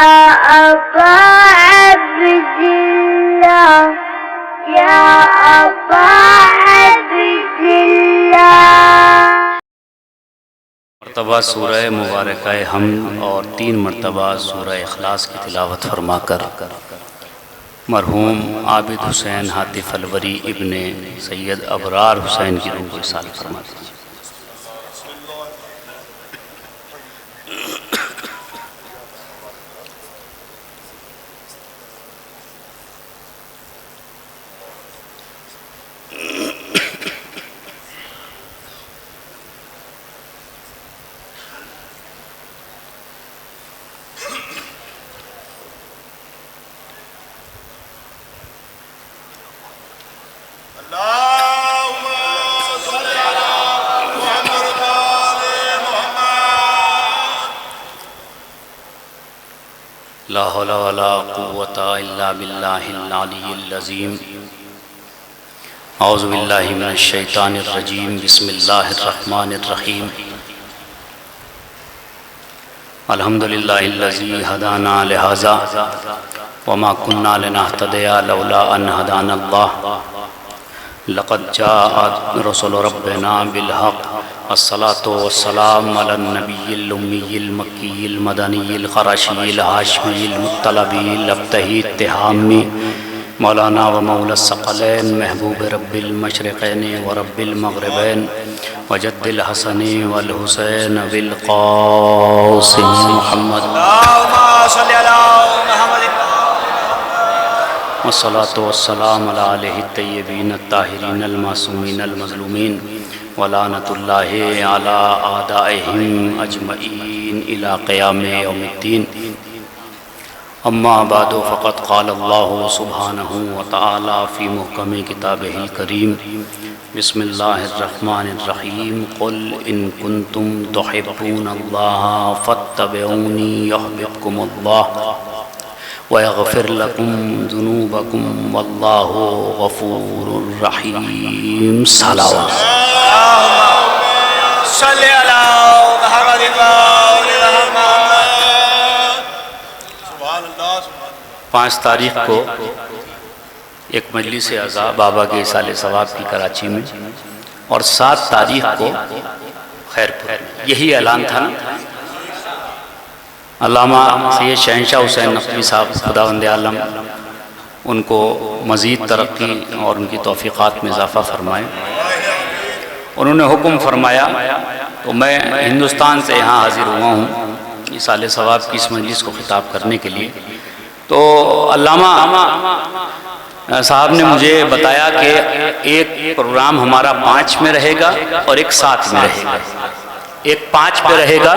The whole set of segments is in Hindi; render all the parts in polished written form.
अबा अब्दुल्लाह, या अबा अब्दुल्लाह। मरतबा सूरह मुबारका हमद और 3 मरतबा सूरह इखलास की तिलावत फरमाकर मरहूम आबिद हुसैन हातिफ अलवरी इब्ने सैयद अबरार हुसैन की रूह को इसाल फरमा दीजिए। ला हौला वला कुव्वता इल्ला बिल्लाहिल अलिय्यिल अज़ीम। औज़ु बिल्लाहि मिनश शैतानिर रजीम। बिस्मिल्लाहिर रहमानिर रहीम। अल्हम्दुलिल्लाहिल्लज़ी हदाना लिहाज़ा वमा कुन्ना लिनहतदिया लौला अन हदानल्लाह। लक़द जाअत रसूलु रब्बिना बिल हक़्क़। अस्सलातु वस्सलामु अलन नबिय्यिल उम्मिय्यिल मक्किय्यिल मदनिय्यिल क़ुरैशिय्यिल हाशिमिय्यिल मुत्तलबिल अब्तही इत्तिहामी मौलाना व मौला सकलैन महबूब रब्बिल मशरिक़ैन व रब्बिल मग़रिबैन व जद्दिल हसनी वल हुसैन बिल क़ासिम मुहम्मद वस्सलातु वस्सलामु अला आलिहि तय्यबीन अत्ताहिरीन अल मासूमीन अल मज़लूमीन व लानतुल्लाहि अला आदाइहिम अजमईन इला क़याम यौमिद्दीन। अम्मा बादु फ़क़द क़ाल अल्लाहु सुब्हानहु व तआला फ़ी मुहकमी किताबिहिल करीम। बिस्मिल्लाहिर रहमानिर रहीम। क़ुल इन कुन्तुम तुहिब्बूनल्लाह फ़त्तबिऊनी युहब्बिबकुमुल्लाह व यग़फ़िर लकुम ज़ुनूबकुम वल्लाहु गफ़ूरुर रहीम। सलावत। 5 तारीख़ को एक मजलिस अज़ा बाबा के इसाले सवाब की कराची में और 7 तारीख़ को खैरपुर में, यही ऐलान था ना। अल्लामा सैयद शहंशाह हुसैन नक़वी साहब खुदावंद आलम उनको मज़ीद तरक्की और उनकी तौफ़ीक़ात में इजाफ़ा फरमाए। उन्होंने हुक्म फरमाया तो मैं हिंदुस्तान से यहाँ हाज़िर हुआ हूँ इसाले सवाब की इस मजलिस को ख़िताब करने के लिए। तो अल्लामा साहब ने मुझे बताया कि एक प्रोग्राम हमारा 5 में रहेगा और एक 7 में रहेगा। एक 5 पे रहेगा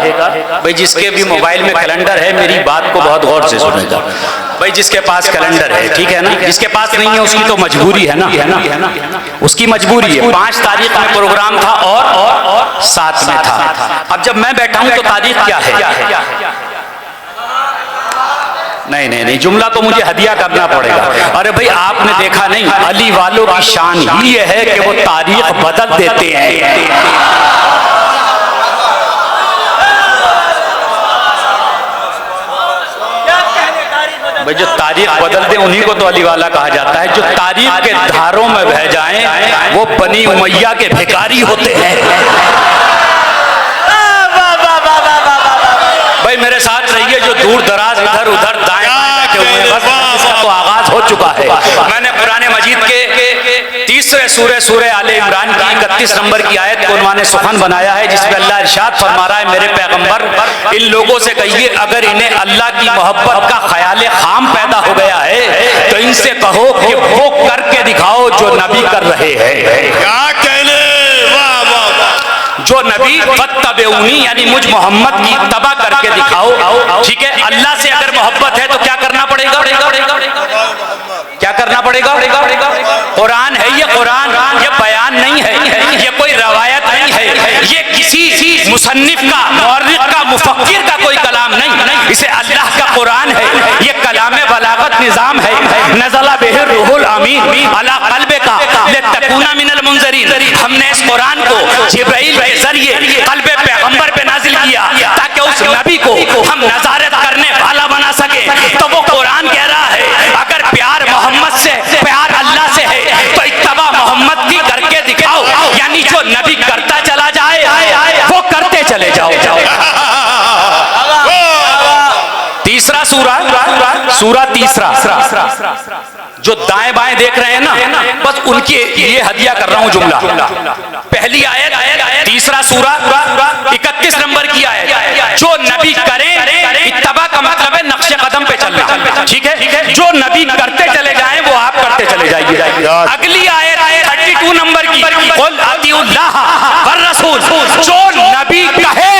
भाई, जिसके भी मोबाइल में कैलेंडर है मेरी बात को बहुत गौर से सुनेगा भाई, जिसके पास कैलेंडर है ठीक है ना, जिसके पास नहीं है उसकी तो मजबूरी है ना, उसकी मजबूरी है। 5 तारीख में प्रोग्राम था और 7 में था। अब जब मैं बैठा हूं तो तारीख क्या है? नहीं, जुमला तो मुझे हदिया करना पड़ेगा। अरे भाई आपने देखा नहीं, अली वालों की शान ही है कि वो तारीख बदल देते हैं। भाई जो तारीख बदल दे उन्हीं को तो अली वाला कहा जाता है। जो तारीख के धारों में बह जाएं वो बनी उमैया के भिखारी होते हैं। भाई मेरे साथ रहिए, जो दूर दराज इधर उधर दाएं बैठे हुए हैं, बस इसका तो आगाज हो चुका है। मैंने कुरान मजीद के 3रे सूरह आले इमरान की 31 नंबर की आयत को उन्होंने सुखन बनाया है, जिसमें अल्लाह इरशाद फरमा रहा है, मेरे पैगंबर इन लोगों से कहिए अगर इन्हें अल्लाह की मोहब्बत का ख्याल खाम पैदा हो गया है तो इनसे कहो कि वो करके दिखाओ जो नबी कर रहे हैं। क्या कहने, जो नबी फत्तबिऊनी यानी मुझ मोहम्मद की तबा करके दिखाओ। ठीक है, अल्लाह से अगर मोहब्बत है तो क्या करना पड़ेगा? क्या करना पड़ेगा? कुरान है ये, कुरान ये बयान नहीं है, ये कोई रवायत नहीं है, ये किसी मुसन्निफ का, मुअर्रिख का, मुफक्किर का कोई कलाम नहीं, इसे अल्लाह का कुरान है। ये कलाम बलागत निजाम है। नज़ला बिहिर रूहुल अमीन अला क़ल्बिका लितकूना मिनल मुनज़रीन। हमने इस कुरान को जिब्राइल के जरिए क़ल्बे पैगंबर पे नाजिल किया ताकि उस नबी को हम नज़ारत करने वाला बना सके। तीसरा सूरा तीसरा, जो दाएं बाएं देख रहे हैं ना, बस उनके लिए हदिया कर रहा हूं जुमला। पहली आयत तीसरा सूरा 31 नंबर की आयत, जो नबी करे, इत्तबा का मतलब है नक्शे कदम पे चलना, ठीक है, जो नबी करते चले जाएं वो आप करते चले जाइए। अगली आयत 32 नंबर की, कुल अतीउल्लाह वर रसूल, जो नबी कहे,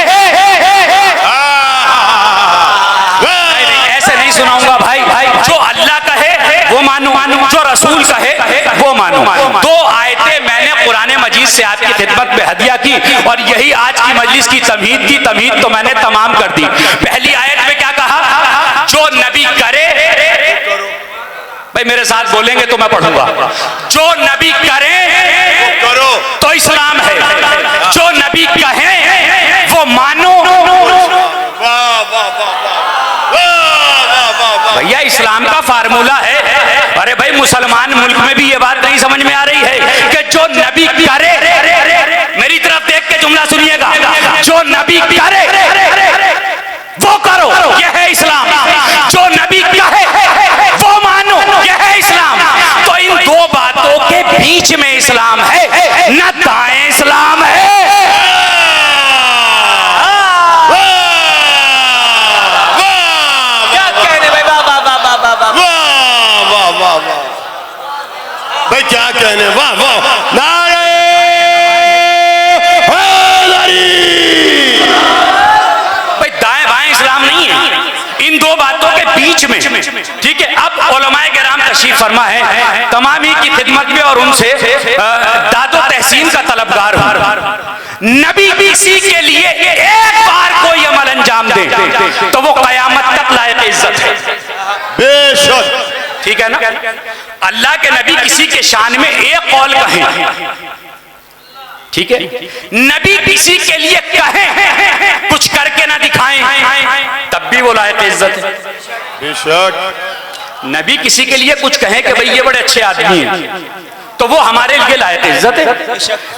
ऐसे नहीं सुनाऊंगा भाई, जो अल्लाह कहे वो मानो, जो रसूल कहे वो मानो। दो आयतें मैंने कुरान मजीद से आपकी खिदमत में हदिया की, और यही आज की मजलिस की तमहीद थी। तमहीद तो मैंने तमाम कर दी। पहली आयत में क्या कहा? जो नबी करे, भाई मेरे साथ बोलेंगे तो मैं पढ़ूंगा, जो नबी करे करो तो इस्लाम है, जो नबी कहे वो मानो। भैया इस्लाम का फार्मूला है। अरे भाई मुसलमान मुल्क में भी ये बात नहीं समझ में आ रही है कि जो नबी करे, मेरी तरफ देख के जुमला सुनिएगा, जो नबी करे वो करो, यह है इस्लाम। जो नबी कहे वो मानो, यह है इस्लाम। तो इन दो बातों के बीच में इस्लाम है, न दाएं इस्लाम है। क्या कहने भाई, वाह वाह वाह वाह वाह वाह वाह वाह वाह भाई, क्या कहने, वाह वाह, नारे भाई दाएं बाएं इस्लाम नहीं है, इन दो बातों के बीच में, ठीक है। अब उलमाए किराम तशरीफ फरमा है, तमाम ही की खिदमत में और उनसे दादो तहसीन का तलबगार हूं। नबी किसी के लिए एक बार कोई अमल अंजाम दे तो वो कयामत तक लायक इज्जत है, बेशक, ठीक है ना। अल्लाह के नबी किसी के शान में एक कौल कहें, ठीक है, नबी किसी के लिए कहें, कुछ करके ना दिखाएं, तब भी वो लायक इज्जत है, बेशक। नबी किसी के लिए कुछ कहें कि भाई ये बड़े अच्छे आदमी हैं, तो वो हमारे लिए लायक इज्जत है।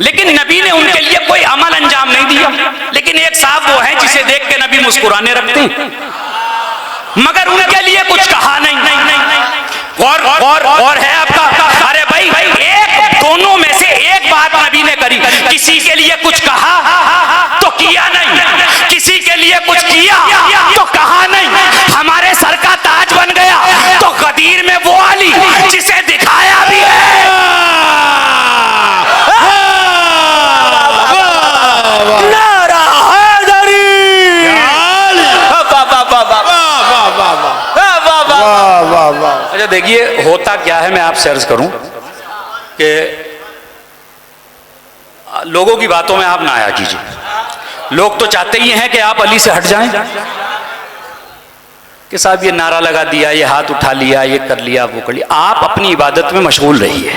लेकिन नबी ने उनके लिए कोई अमल अंजाम नहीं दिया, लेकिन एक साहब वो हैं जिसे देख के नबी मुस्कुराने रखते हैं, मगर उनके लिए कुछ कहा नहीं। और है आपका, अरे भाई एक दोनों में से एक बात नबी ने करी, किसी के लिए कुछ कहा तो किया नहीं, किसी के लिए कुछ किया तो कहा नहीं। हमारे सर का ताज बन गया तो गदीर में वो आली जिसे दिखाया भी है। नारा हैदरी, वाह वाह वाह वाह वाह वाह वाह वाह वाह। अच्छा देखिए होता क्या है, मैं आपसे अर्ज करूं कि लोगों की बातों में आप ना आया कीजिए। लोग तो चाहते ही हैं कि आप अली से हट जाएं, कि साहब ये नारा लगा दिया, ये हाथ उठा लिया, ये कर लिया, वो कर लिया। आप अपनी इबादत में मशगूल रहिए।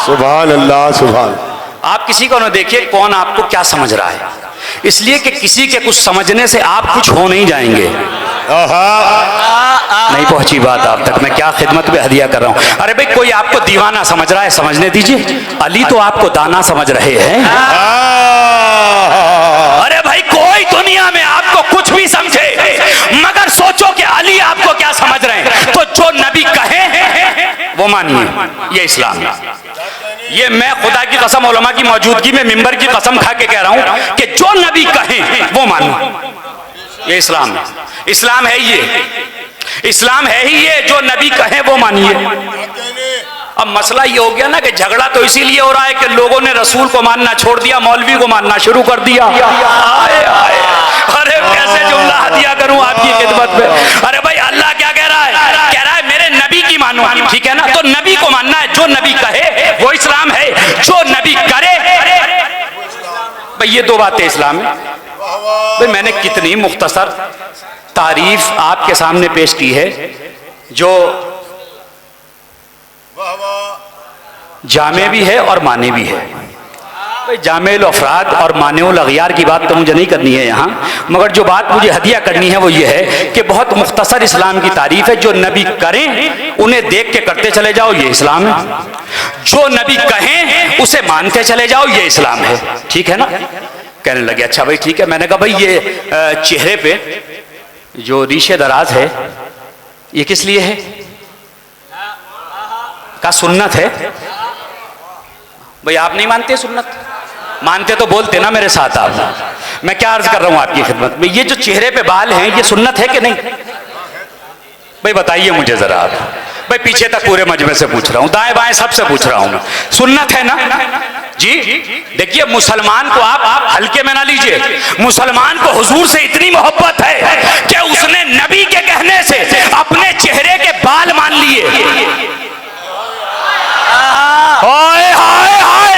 सुभान अल्लाह, सुभान। आप किसी को ना देखिए कौन आपको क्या समझ रहा है, इसलिए कि किसी के कुछ समझने से आप कुछ हो नहीं जाएंगे। नहीं पहुंची बात आप तक, मैं क्या खिदमत में हदिया कर रहा हूं। अरे भाई कोई आपको दीवाना समझ रहा है, समझने दीजिए, अली तो आपको दाना समझ रहे हैं। अरे भाई कोई दुनिया में आपको कुछ भी समझे, मगर सोचो कि अली आपको क्या समझ रहे हैं। तो जो नबी कहे वो मानिए, ये इस्लाम है। ये मैं खुदा की कसम, उलमा की मौजूदगी में मिंबर की कसम खा के कह रहा हूं कि जो नबी कहें वो मानो, ये इस्लाम है। इस्लाम है ये, इस्लाम है ही ये, जो नबी कहे वो मानिए। अब मसला ये हो गया ना कि झगड़ा तो इसीलिए हो रहा है कि लोगों ने रसूल को मानना छोड़ दिया, मौलवी को मानना शुरू कर दिया। आए आए, अरे कैसे जुमला हदिया करूं आपकी खिदमत में। अरे भाई अल्लाह क्या कह रहा है? कह रहा है मेरे नबी की मानो, ठीक है ना। तो नबी को मानना है, जो नबी कहे वो इस्लाम है, जो नबी करे, भाई ये दो बातें इस्लाम है। भाई मैंने कितनी मुख्तसर तारीफ आपके सामने पेश की है, जो जामे भी है और माने भी है। भाई जामेल अफराद और मानेउल अगयार की बात तो मुझे नहीं करनी है यहाँ, मगर जो बात मुझे हदिया करनी है वो ये है कि बहुत मुख्तसर इस्लाम की तारीफ है। जो नबी करें उन्हें देख के करते चले जाओ, ये इस्लाम है। जो नबी कहें उसे मानते चले जाओ, ये इस्लाम है, ठीक है ना। कहने लगे अच्छा भाई ठीक है। मैंने कहा भाई ये चेहरे पे जो रीशे दराज है ये किस लिए है? का सुन्नत है? भाई आप नहीं मानते सुन्नत? मानते तो बोलते ना मेरे साथ आप। मैं क्या अर्ज कर रहा हूं आपकी खिदमत में, ये जो चेहरे पे बाल हैं ये सुन्नत है कि नहीं? भाई बताइए मुझे जरा आप। भाई पीछे तक पूरे मजमे से पूछ रहा हूं, दाएं बाएं सबसे पूछ रहा हूं मैं, सुन्नत है ना जी? देखिए मुसलमान को आप हल्के में ना लीजिए, मुसलमान को हुजूर से इतनी मोहब्बत है कि उसने नबी के कहने से अपने चेहरे के बाल मान लिए। हाय हाय हाय,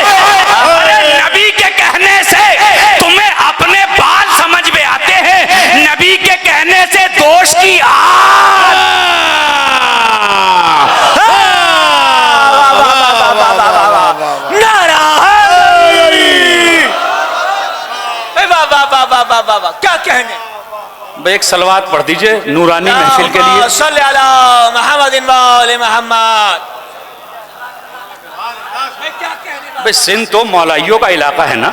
अरे नबी के कहने से तुम्हें अपने बाल समझ में आते हैं, नबी के कहने से दोष की क्या कहने। भाई एक सलवात पढ़ दीजिए नूरानी महफिल के लिए। सल्ले अला मुहम्मदिन व आले मुहम्मद। भाई सिंध तो मौलाइयों का इलाका है ना,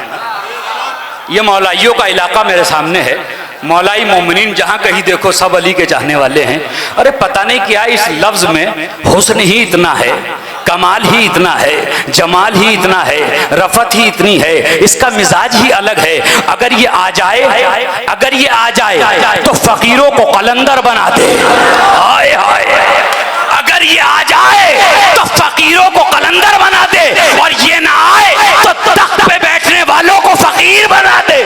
ये मौलाइयों का इलाका मेरे सामने है। मौलाई मोमिनीन जहां कहीं देखो सब अली के चाहने वाले हैं। अरे पता नहीं क्या इस लफ्ज में हुस्न ही इतना है, कमाल ही इतना है, जमाल ही इतना है, रफत ही इतनी है, इसका मिजाज ही अलग है। अगर ये आ जाए तो फकीरों को कलंदर बना दे। हाय हाय, अगर ये आ जाए तो फकीरों को कलंदर बना दे, और ये ना आए तो तख्त पे बैठने वालों को फकीर बना दे।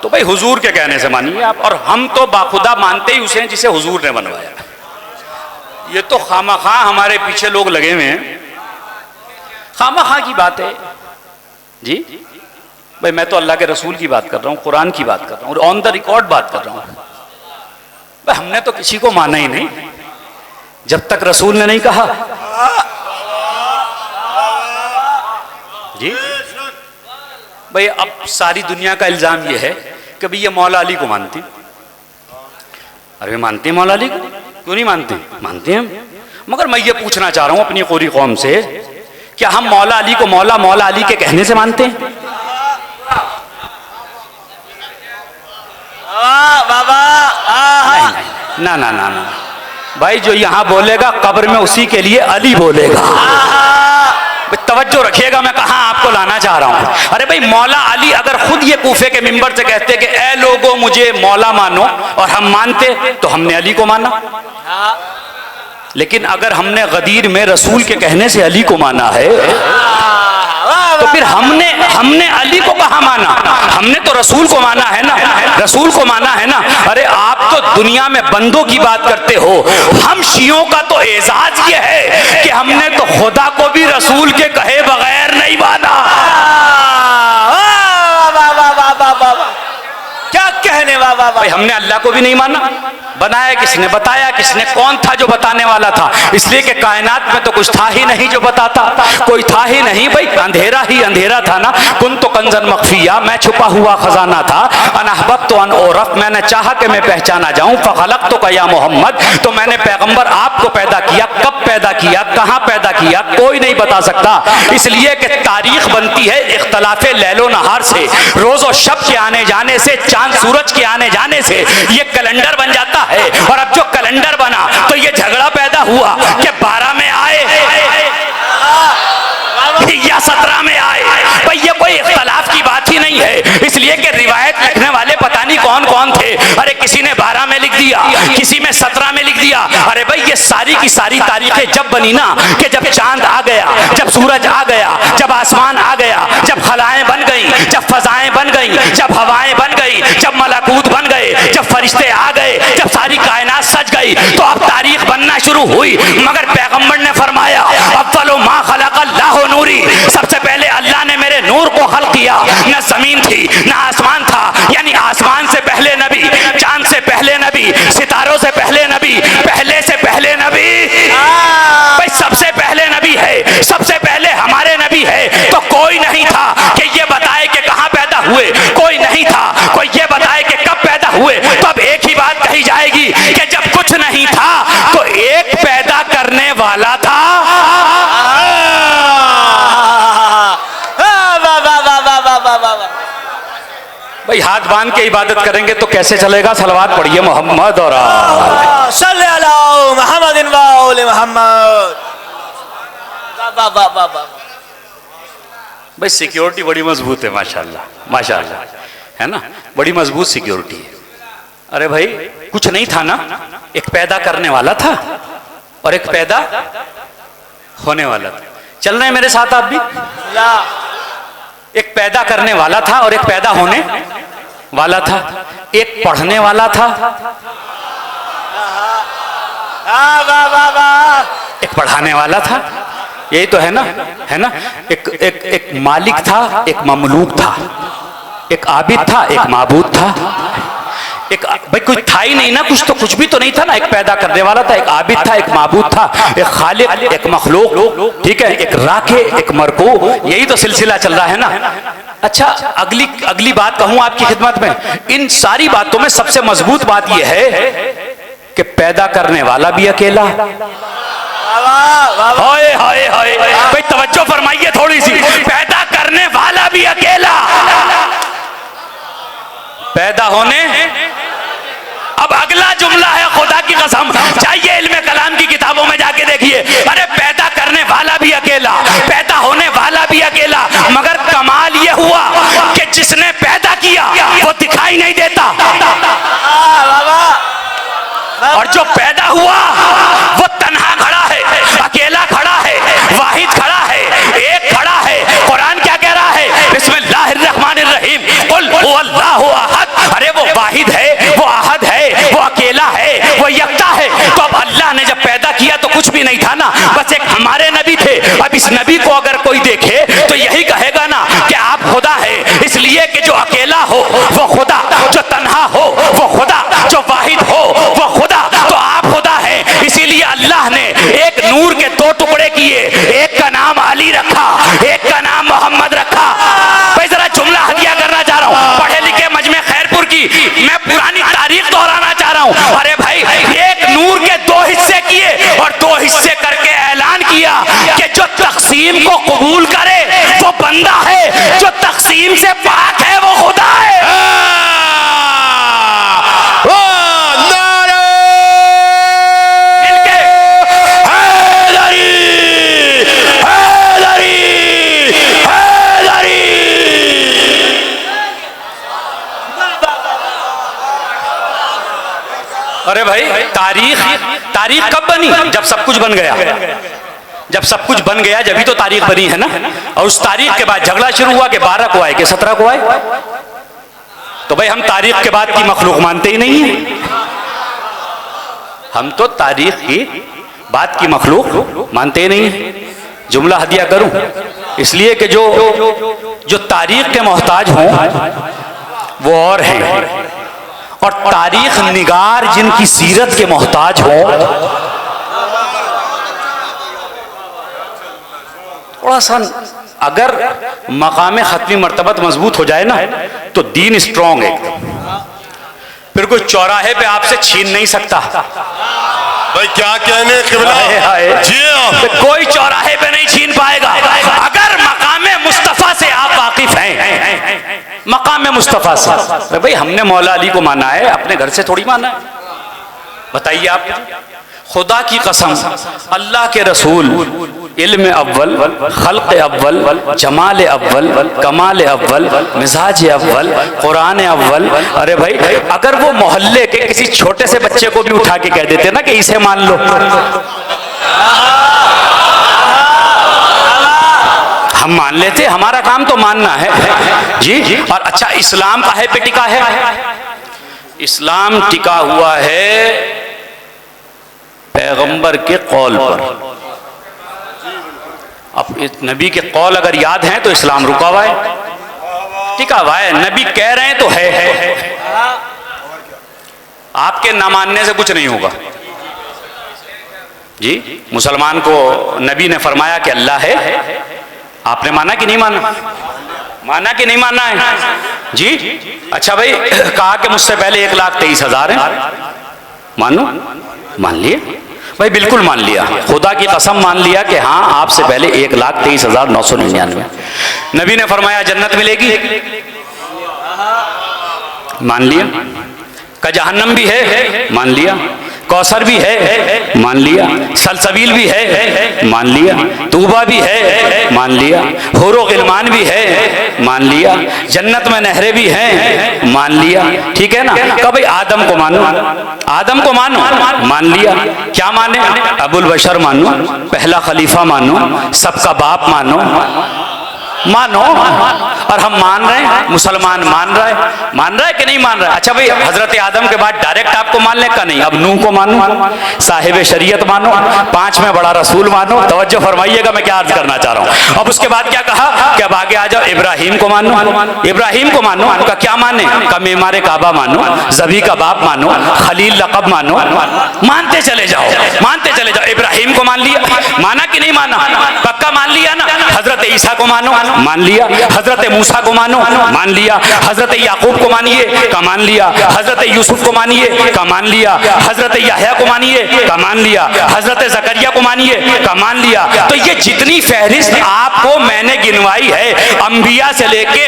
तो भाई हुजूर के कहने से मानिए आप, और हम तो बाखुदा मानते ही उसे हैं जिसे हुजूर ने बनवाया। ये तो खामखा हमारे पीछे लोग लगे हुए हैं, खामखा की बात है जी। भाई मैं तो अल्लाह के रसूल की बात कर रहा हूँ, कुरान की बात कर रहा हूँ, ऑन द रिकॉर्ड बात कर रहा हूँ। भाई हमने तो किसी को माना ही नहीं जब तक रसूल ने नहीं कहा जी। भाई अब सारी दुनिया का इल्जाम यह है कि भाई ये मौला अली को मानती। अरे मानते हैं मौला अली को, क्यों नहीं मानते? मानते हैं, मगर मैं ये पूछना चाह रहा हूं अपनी कोरी कौम से, क्या हम मौला अली को मौला अली के कहने से मानते हैं? ना ना ना ना भाई, जो यहां बोलेगा कब्र में उसी के लिए अली बोलेगा। तवज्जो रखिएगा मैं कहां आपको लाना चाह रहा हूं। अरे भाई मौला अली अगर खुद ये कूफे के मिंबर से कहते कि ए लोगों मुझे मौला मानो, और हम मानते तो हमने अली को माना। लेकिन अगर हमने गदीर में रसूल के कहने से अली को माना है तो फिर हमने अली को कहां माना? हमने तो रसूल को माना है ना, रसूल को माना है ना। अरे आप तो दुनिया में बंदों की बात करते हो, हम शियों का तो एजाज ये है कि हमने तो खुदा को भी रसूल के कहे बगैर नहीं माना। क्या कहने वाह। भाई हमने अल्लाह को भी नहीं माना। बनाया किसने? बताया किसने? कौन था जो बताने वाला था? इसलिए कि कायनात में तो कुछ था ही नहीं जो बताता, कोई था ही नहीं। भाई अंधेरा ही अंधेरा था ना। कुन तो कंजन मख्फिया, मैं छुपा हुआ खजाना था। अनहबब तो अनओरफ, मैंने चाहा कि मैं पहचाना जाऊं। फखलक तो कया मोहम्मद, तो मैंने पैगंबर आपको पैदा किया। कब पैदा किया, कहां पैदा किया, कोई नहीं बता सकता। इसलिए कि तारीख बनती है इख्तलाफे लैलो नहार से, रोज और शब के आने जाने से, चांद सूरज के आने जाने से ये कैलेंडर बन जाता है। और अब जो कैलेंडर बना तो ये झगड़ा पैदा हुआ कि 12 में आए या 17 में आए। भाई ये कोई इख्तलाफ की बात ही नहीं है। इसलिए कि रिवायत लिखने वाले पता नहीं कौन कौन थे। अरे किसी ने 12 में लिख दिया, किसी में 17 में लिख दिया। अरे भाई ये सारी की सारी तारीखें जब बनी ना, कि जब चांद आ गया, जब सूरज आ गया, जब आसमान आ गया, जब खलाएं बन गई, जब फजाएं बन गई, जब हवाएं बन गई, जब मलाकूत बन गए, जब फरिश्ते आ गए, जब सारी कायनात सज गई, तो अब तारीख बनना शुरू हुई। मगर पैगंबर ने फरमाया अव्वलु मा खलक़ल्लाहु नूरी, सबसे पहले अल्लाह ने मेरे नूर को खल्क़ किया। न जमीन थी न आसमान था, यानी आसमान से पहले नबी, चांद से पहले नबी, सितारों से पहले नबी, पहले से पहले नबी। भाई सबसे पहले नबी है, सबसे पहले हमारे नबी है। तो कोई नहीं था कि ये बताए कि कहां पैदा हुए, कोई नहीं था कोई ये बताए कि कब पैदा हुए। तो अब एक ही बात कही जाएगी कि जब कुछ नहीं था तो एक पैदा करने वाला था। भाई हाथ बांध के इबादत करेंगे तो कैसे चलेगा? सलवात पढ़िए मोहम्मद और सल्ले अला मुहम्मदिन व आले मुहम्मद। वाह वाह वाह वाह। भाई सिक्योरिटी बड़ी मजबूत है, माशाल्लाह माशाल्लाह, है ना, बड़ी मजबूत सिक्योरिटी है। अरे भाई कुछ नहीं था ना, एक पैदा करने वाला था और एक पैदा होने वाला था। चल रहे हैं मेरे साथ आप भी? एक पैदा करने वाला था और एक पैदा होने वाला था। एक पढ़ने वाला था, एक पढ़ाने वाला था। यही तो है ना, है ना। एक मालिक था, एक ममलूक था, एक आबिद था, एक माबूद था। एक भाई कोई था ही नहीं ना, कुछ तो कुछ भी तो नहीं था ना। एक पैदा करने वाला था, एक आबिद था, एक माबूद था, एक खालिक, एक मखलूक, ठीक है, एक राखे, एक मरकू। यही तो सिलसिला चल रहा है ना। अच्छा अगली बात कहूं आपकी खिदमत में, इन सारी बातों में सबसे मजबूत बात यह है कि पैदा करने वाला भी अकेला। हाय हाय हाय भाई तवज्जो फरमाइए थोड़ी सी। पैदा करने वाला भी अकेला, पैदा होने। अब अगला जुमला है खुदा की कसम, चाहिए इल्मे कलाम की किताबों में जाके देखिए। अरे पैदा करने वाला भी अकेला, पैदा होने वाला भी अकेला, मगर कमाल ये हुआ कि जिसने पैदा किया वो दिखाई नहीं देता, और जो पैदा हुआ वो तन्हा खड़ा है, अकेला खड़ा है, वाहिद खड़ा है, एक खड़ा है। कुरान क्या कह रहा है? बिस्मिल्लाहिर्रहमानिर्रहीम, कुल हुवल्लाहु अहद। अरे वो वाहिद है, वो अहद है, वो अकेला है, वो यकता है। तो अब अल्लाह ने जब पैदा किया तो कुछ भी नहीं था ना, बस एक हमारे नबी थे। अब इस नबी को अगर कोई देखे तो यही कहेगा ना कि आप खुदा है, इसलिए कि जो अकेला हो वो खुदा, जो तन्हा हो वो खुदा, जो वाहिद हो वो खुदा। तो आप खुदा है, इसीलिए अल्लाह ने एक नूर के दो टुकड़े किए, एक का नाम अली रखा, एक का नाम मोहम्मद रखा। भाई जरा जुमला हदिया करना चाह रहा हूँ, पढ़े लिखे मजमे खैरपुर की मैं पुरानी तारीख दोहराना चाह रहा हूँ। अरे भाई एक नूर के दो हिस्से किए और दो हिस्से करके ऐलान किया कि जो तकसीम को कबूल करे वो बंदा है, जो तकसीम से पाक है वो खुदा है। अरे भाई तारीख कब बनी? जब सब कुछ बन गया। जब सब कुछ बन गया जब ही तो तारीख बनी है ना। और उस तारीख के बाद झगड़ा शुरू हुआ कि 12 को आए कि 17 को आए। तो भाई हम तारीख के बाद की मखलूक मानते ही नहीं है। हम तो तारीख की बात की मखलूक मानते ही नहीं है। जुमला हदिया करूं इसलिए कि जो तारीख के मोहताज हों वो और हैं, और तारीख निगार जिनकी सीरत के मोहताज हो। थोड़ा सा अगर मकाम खत्मी मर्तबत मजबूत हो जाए ना तो दीन स्ट्रॉन्ग है, फिर कोई चौराहे पे आपसे छीन नहीं सकता। भाई क्या कहने किबला जी, कोई चौराहे पे नहीं छीन पाएगा अगर मकामे मुस्तफा से आप वाकिफ हैं। मकामे मुस्तफा से भाई हमने मौला अली को माना है, अपने घर से थोड़ी माना है। बताइए आप, खुदा की कसम अल्लाह के रसूल इल्म अव्वल, खल्क़ अव्वल, जमाल अव्वल, कमाल अव्वल, मिजाज अव्वल, कुरान अव्वल। अरे भाई अगर वो मोहल्ले के किसी छोटे से बच्चे को भी उठा के कह देते ना कि इसे मान लो, हम मान लेते। हमारा काम तो मानना है जी। और अच्छा इस्लाम काहे पे टिका है? इस्लाम टिका हुआ है पैगंबर के कौल पर। अब इस नबी के कौल अगर याद हैं तो इस्लाम रुका हुआ है, टिका हुआ है। नबी कह रहे हैं तो है। आपके ना मानने से कुछ नहीं होगा जी। मुसलमान को नबी ने फरमाया कि अल्लाह है, आपने माना कि नहीं माना? माना कि नहीं माना है जी? अच्छा भाई कहा कि मुझसे पहले 1,23,000 है, मानो? मान लिए भाई, बिल्कुल मान लिया, खुदा की कसम मान लिया कि हाँ आपसे पहले 1,23,999। नबी ने फरमाया जन्नत मिलेगी? मान लिया। का जहन्नम भी है, मान लिया। कौसर भी है, मान लिया। सलसबील भी है, मान लिया। तूबा भी है, मान लिया। हुरो गिलमान भी है, मान लिया। जन्नत में नहरें भी हैं, मान लिया। ठीक है ना। कभी आदम को मानो, आदम को मानो, मान लिया। क्या माने? अबुल बशर मानो, पहला खलीफा मानो, सबका बाप मानो, मानो। और हम मान रहे हैं, मुसलमान मान रहा है कि नहीं मान रहा है? अच्छा भाई, हजरत आदम के बाद डायरेक्ट आपको मानने का नहीं, अब नूह को मानो, साहिब शरीयत मानो, 5वें बड़ा रसूल मानो। तवज्जो फरमाइएगा मैं क्या अर्ज करना चाह रहा हूँ। अब उसके बाद क्या कहा कि अब आगे आ जाओ, इब्राहिम को मानो, इब्राहिम को मानो। उनका क्या माने? का मेमारे काबा मानो, जबी का बाप मानो, खलील लक़ब मानो, मानते चले जाओ, मानते चले जाओ। इब्राहिम को मान लिया, माना कि नहीं माना? पक्का मान लिया ना। हजरत ईसा को मानो, मान लिया। हजरत मूसा को मानो, मान लिया। हजरत याकूब को मानिए, का मान लिया। हजरत यूसुफ को मानिए, का मान लिया। हजरत याह्या को मानिए, का मान लिया। हजरत जकरिया को मानिए, का मान लिया। तो ये जितनी फहरिस्त आपको मैंने गिनवाई है, अंबिया से लेके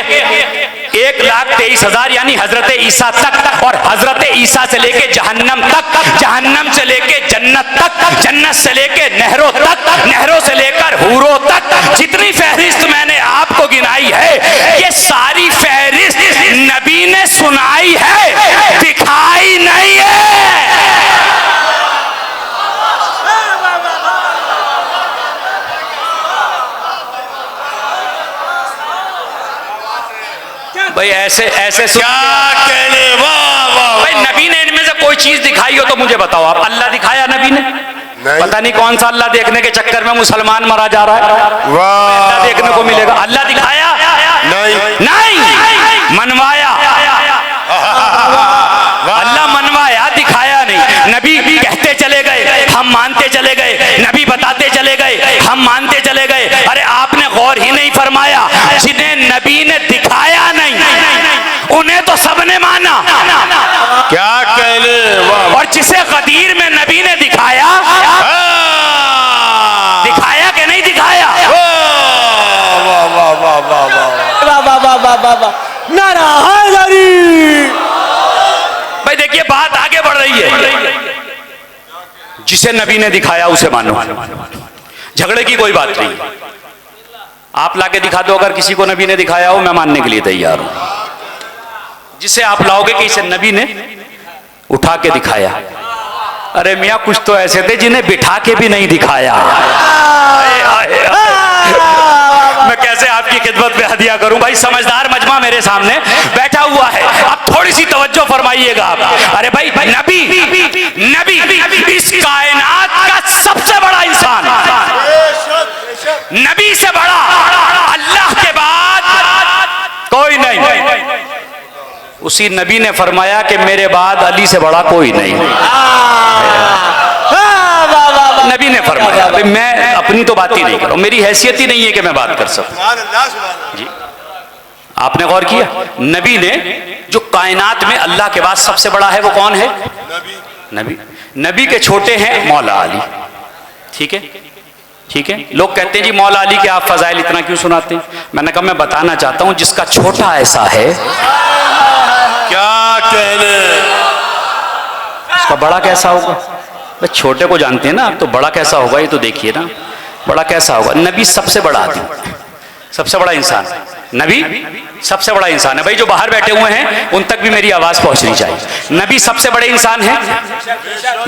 1,23,000 यानी हजरत ईसा तक, और हजरत ईसा से लेके जहन्नम तक, जहन्नम से लेके जन्नत तक, जन्नत से लेके नहरों तक, नहरों से लेकर हूरों तक, जितनी फहरिस्त मैंने आपको गिनाई है, ये सारी फहरिस्त नबी ने सुनाई है, दिखाई नहीं है। भाई ऐसे ऐसे क्या कहने, वाह वाह। भाई नबी ने इनमें से कोई चीज दिखाई हो तो मुझे बताओ। आप अल्लाह दिखाया नबी ने? नहीं। पता नहीं कौन सा अल्लाह देखने के चक्कर में मुसलमान मरा जा रहा है। अल्लाह देखने को मिलेगा? अल्लाह दिखाया? नहीं, नहीं मनवाया। अल्लाह मनवाया, दिखाया नहीं। नबी कहते चले गए, हम मानते चले गए। नबी बताते चले गए, हम मानते चले गए। अरे आपने गौर ही नहीं फरमाया, जिन्हें नबी ने दिखाया नहीं उन्हें तो सबने माना। क्या कहने, वाह। और जिसे गदीर में नबी ने दिखाया, दिखाया कि नहीं दिखाया? वाह वाह वाह वाह वाह। नारा हैदरी। भाई देखिए बात आगे बढ़ रही है। जिसे नबी ने दिखाया उसे मानो, झगड़े की कोई बात नहीं। आप लाके दिखा दो, अगर किसी को नबी ने दिखाया हो, मैं मानने के लिए तैयार हूं। जिसे आप लाओगे कि इसे नबी ने उठा के दिखाया, अरे मियाँ कुछ तो ऐसे थे जिन्हें बिठा के भी नहीं दिखाया। मैं कैसे आपकी खिदमत में हदिया करूं? भाई समझदार मजमा मेरे सामने बैठा हुआ है, अब थोड़ी सी तवज्जो फरमाइएगा आप। अरे भाई नबी, नबी इस कायनात का सबसे बड़ा इंसान, नबी से बड़ा अल्लाह के बाद कोई नहीं। उसी नबी ने फरमाया कि मेरे बाद अली से बड़ा कोई नहीं। नबी ने फरमाया। मैं अपनी तो बात ही नहीं कर रहा हूं, मेरी हैसियत ही नहीं है कि मैं बात कर सकूं। जी आपने गौर किया? नबी ने जो कायनात में अल्लाह के बाद सबसे बड़ा है वो कौन है? नबी। नबी के छोटे हैं मौला अली। ठीक है, ठीक है। लोग कहते हैं जी मौला अली के आप फजाइल इतना क्यों सुनाते हैं? मैंने कहा मैं बताना चाहता हूं जिसका छोटा ऐसा है, क्या कहने, उसका बड़ा कैसा होगा? छोटे को जानते हैं ना, तो बड़ा कैसा होगा ये तो देखिए ना, बड़ा कैसा होगा। नबी सबसे बड़ा आदमी, सबसे बड़ा इंसान, नबी सबसे बड़ा इंसान है। भाई जो बाहर बैठे हुए हैं उन तक भी मेरी आवाज पहुंचनी चाहिए। नबी सबसे बड़े इंसान है,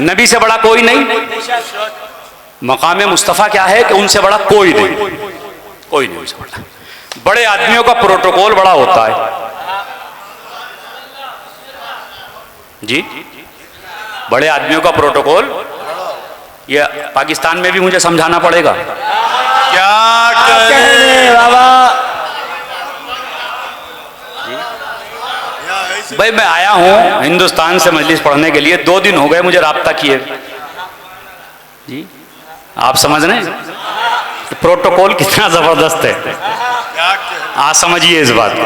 नबी से बड़ा कोई नहीं। मकाम मुस्तफ़ा क्या है कि उनसे बड़ा कोई नहीं, कोई नहीं उनसे बड़ा। बड़े आदमियों का प्रोटोकॉल बड़ा होता है जी, बड़े आदमियों का प्रोटोकॉल। ये पाकिस्तान में भी मुझे समझाना पड़ेगा। क्या कहने बाबा। भाई मैं आया हूं हिंदुस्तान से मजलिस पढ़ने के लिए, 2 दिन हो गए मुझे राब्ता किए जी। आप समझ रहे हैं प्रोटोकॉल कितना जबरदस्त है? आप समझिए इस बात को।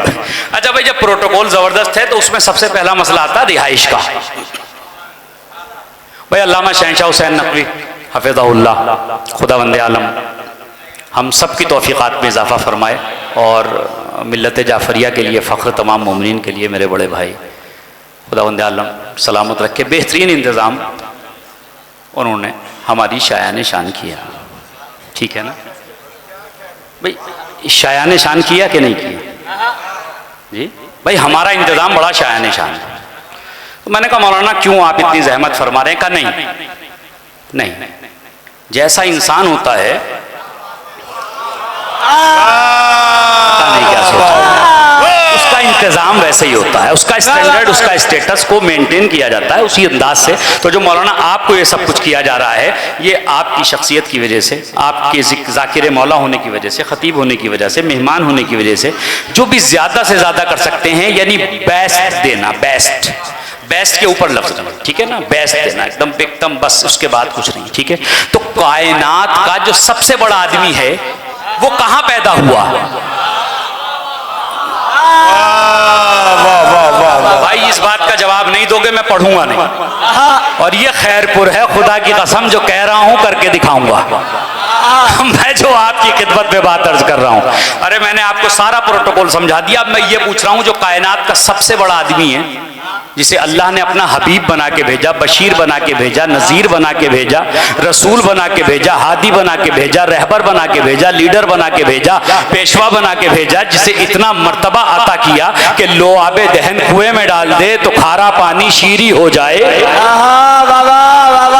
अच्छा भाई जब प्रोटोकॉल जबरदस्त है तो उसमें सबसे पहला मसला आता है रिहाइश का। भाई अल्लामा शहनशाह हुसैन नकवी हफिज़हुल्लाह खुदावंद आलम हम सब की तौफ़ीक़ात में इजाफ़ा फरमाए और मिल्लत जाफ़रिया के लिए फ़ख्र तमाम मोमिनीन के लिए मेरे बड़े भाई खुदावंद आलम सलामत रखे, बेहतरीन इंतज़ाम उन्होंने हमारी शायान शान किया। ठीक है ना भाई, शायान शान किया कि नहीं किया जी भाई? हमारा इंतज़ाम बड़ा शायान शान है। तो मैंने कहा मौलाना क्यों आप इतनी जहमत फरमा रहे हैं? कहा नहीं, जैसा इंसान होता है पता नहीं क्या सोचा, उसका इंतजाम वैसे ही होता है, उसका स्टैंडर्ड, उसका स्टेटस को मेंटेन किया जाता है उसी अंदाज से। तो जो मौलाना आपको ये सब कुछ किया जा रहा है, ये आपकी शख्सियत की वजह से, आपके ज़ाकिर मौला होने की वजह से, ख़तीब होने की वजह से, मेहमान होने की वजह से, जो भी ज़्यादा से ज़्यादा कर सकते हैं, यानी बेस्ट देना, बेस्ट के ऊपर लफ्ज नहीं, ठीक है ना, बेस्ट देना एकदम बस, उसके बाद कुछ नहीं। ठीक है, तो कायनात का जो सबसे बड़ा आदमी है वो कहां पैदा हुआ? भाई इस बात का जवाब नहीं दोगे मैं पढ़ूंगा नहीं, और ये खैरपुर है, खुदा की कसम जो कह रहा हूं करके दिखाऊंगा। मैं जो आपकी खिदमत में बात अर्ज कर रहा हूं, अरे मैंने आपको सारा प्रोटोकॉल समझा दिया। अब मैं ये पूछ रहा हूं, जो कायनात का सबसे बड़ा आदमी है, जिसे अल्लाह ने अपना हबीब बना के भेजा, बशीर बना के भेजा, नज़ीर बना के भेजा, रसूल बना के भेजा, हादी बना के भेजा, रहबर बना के भेजा, लीडर बना के भेजा, पेशवा बना के भेजा, जिसे इतना मर्तबा अता किया कि लो आबे दहन कुएं में डाल दे तो खारा पानी शीरी हो जाए।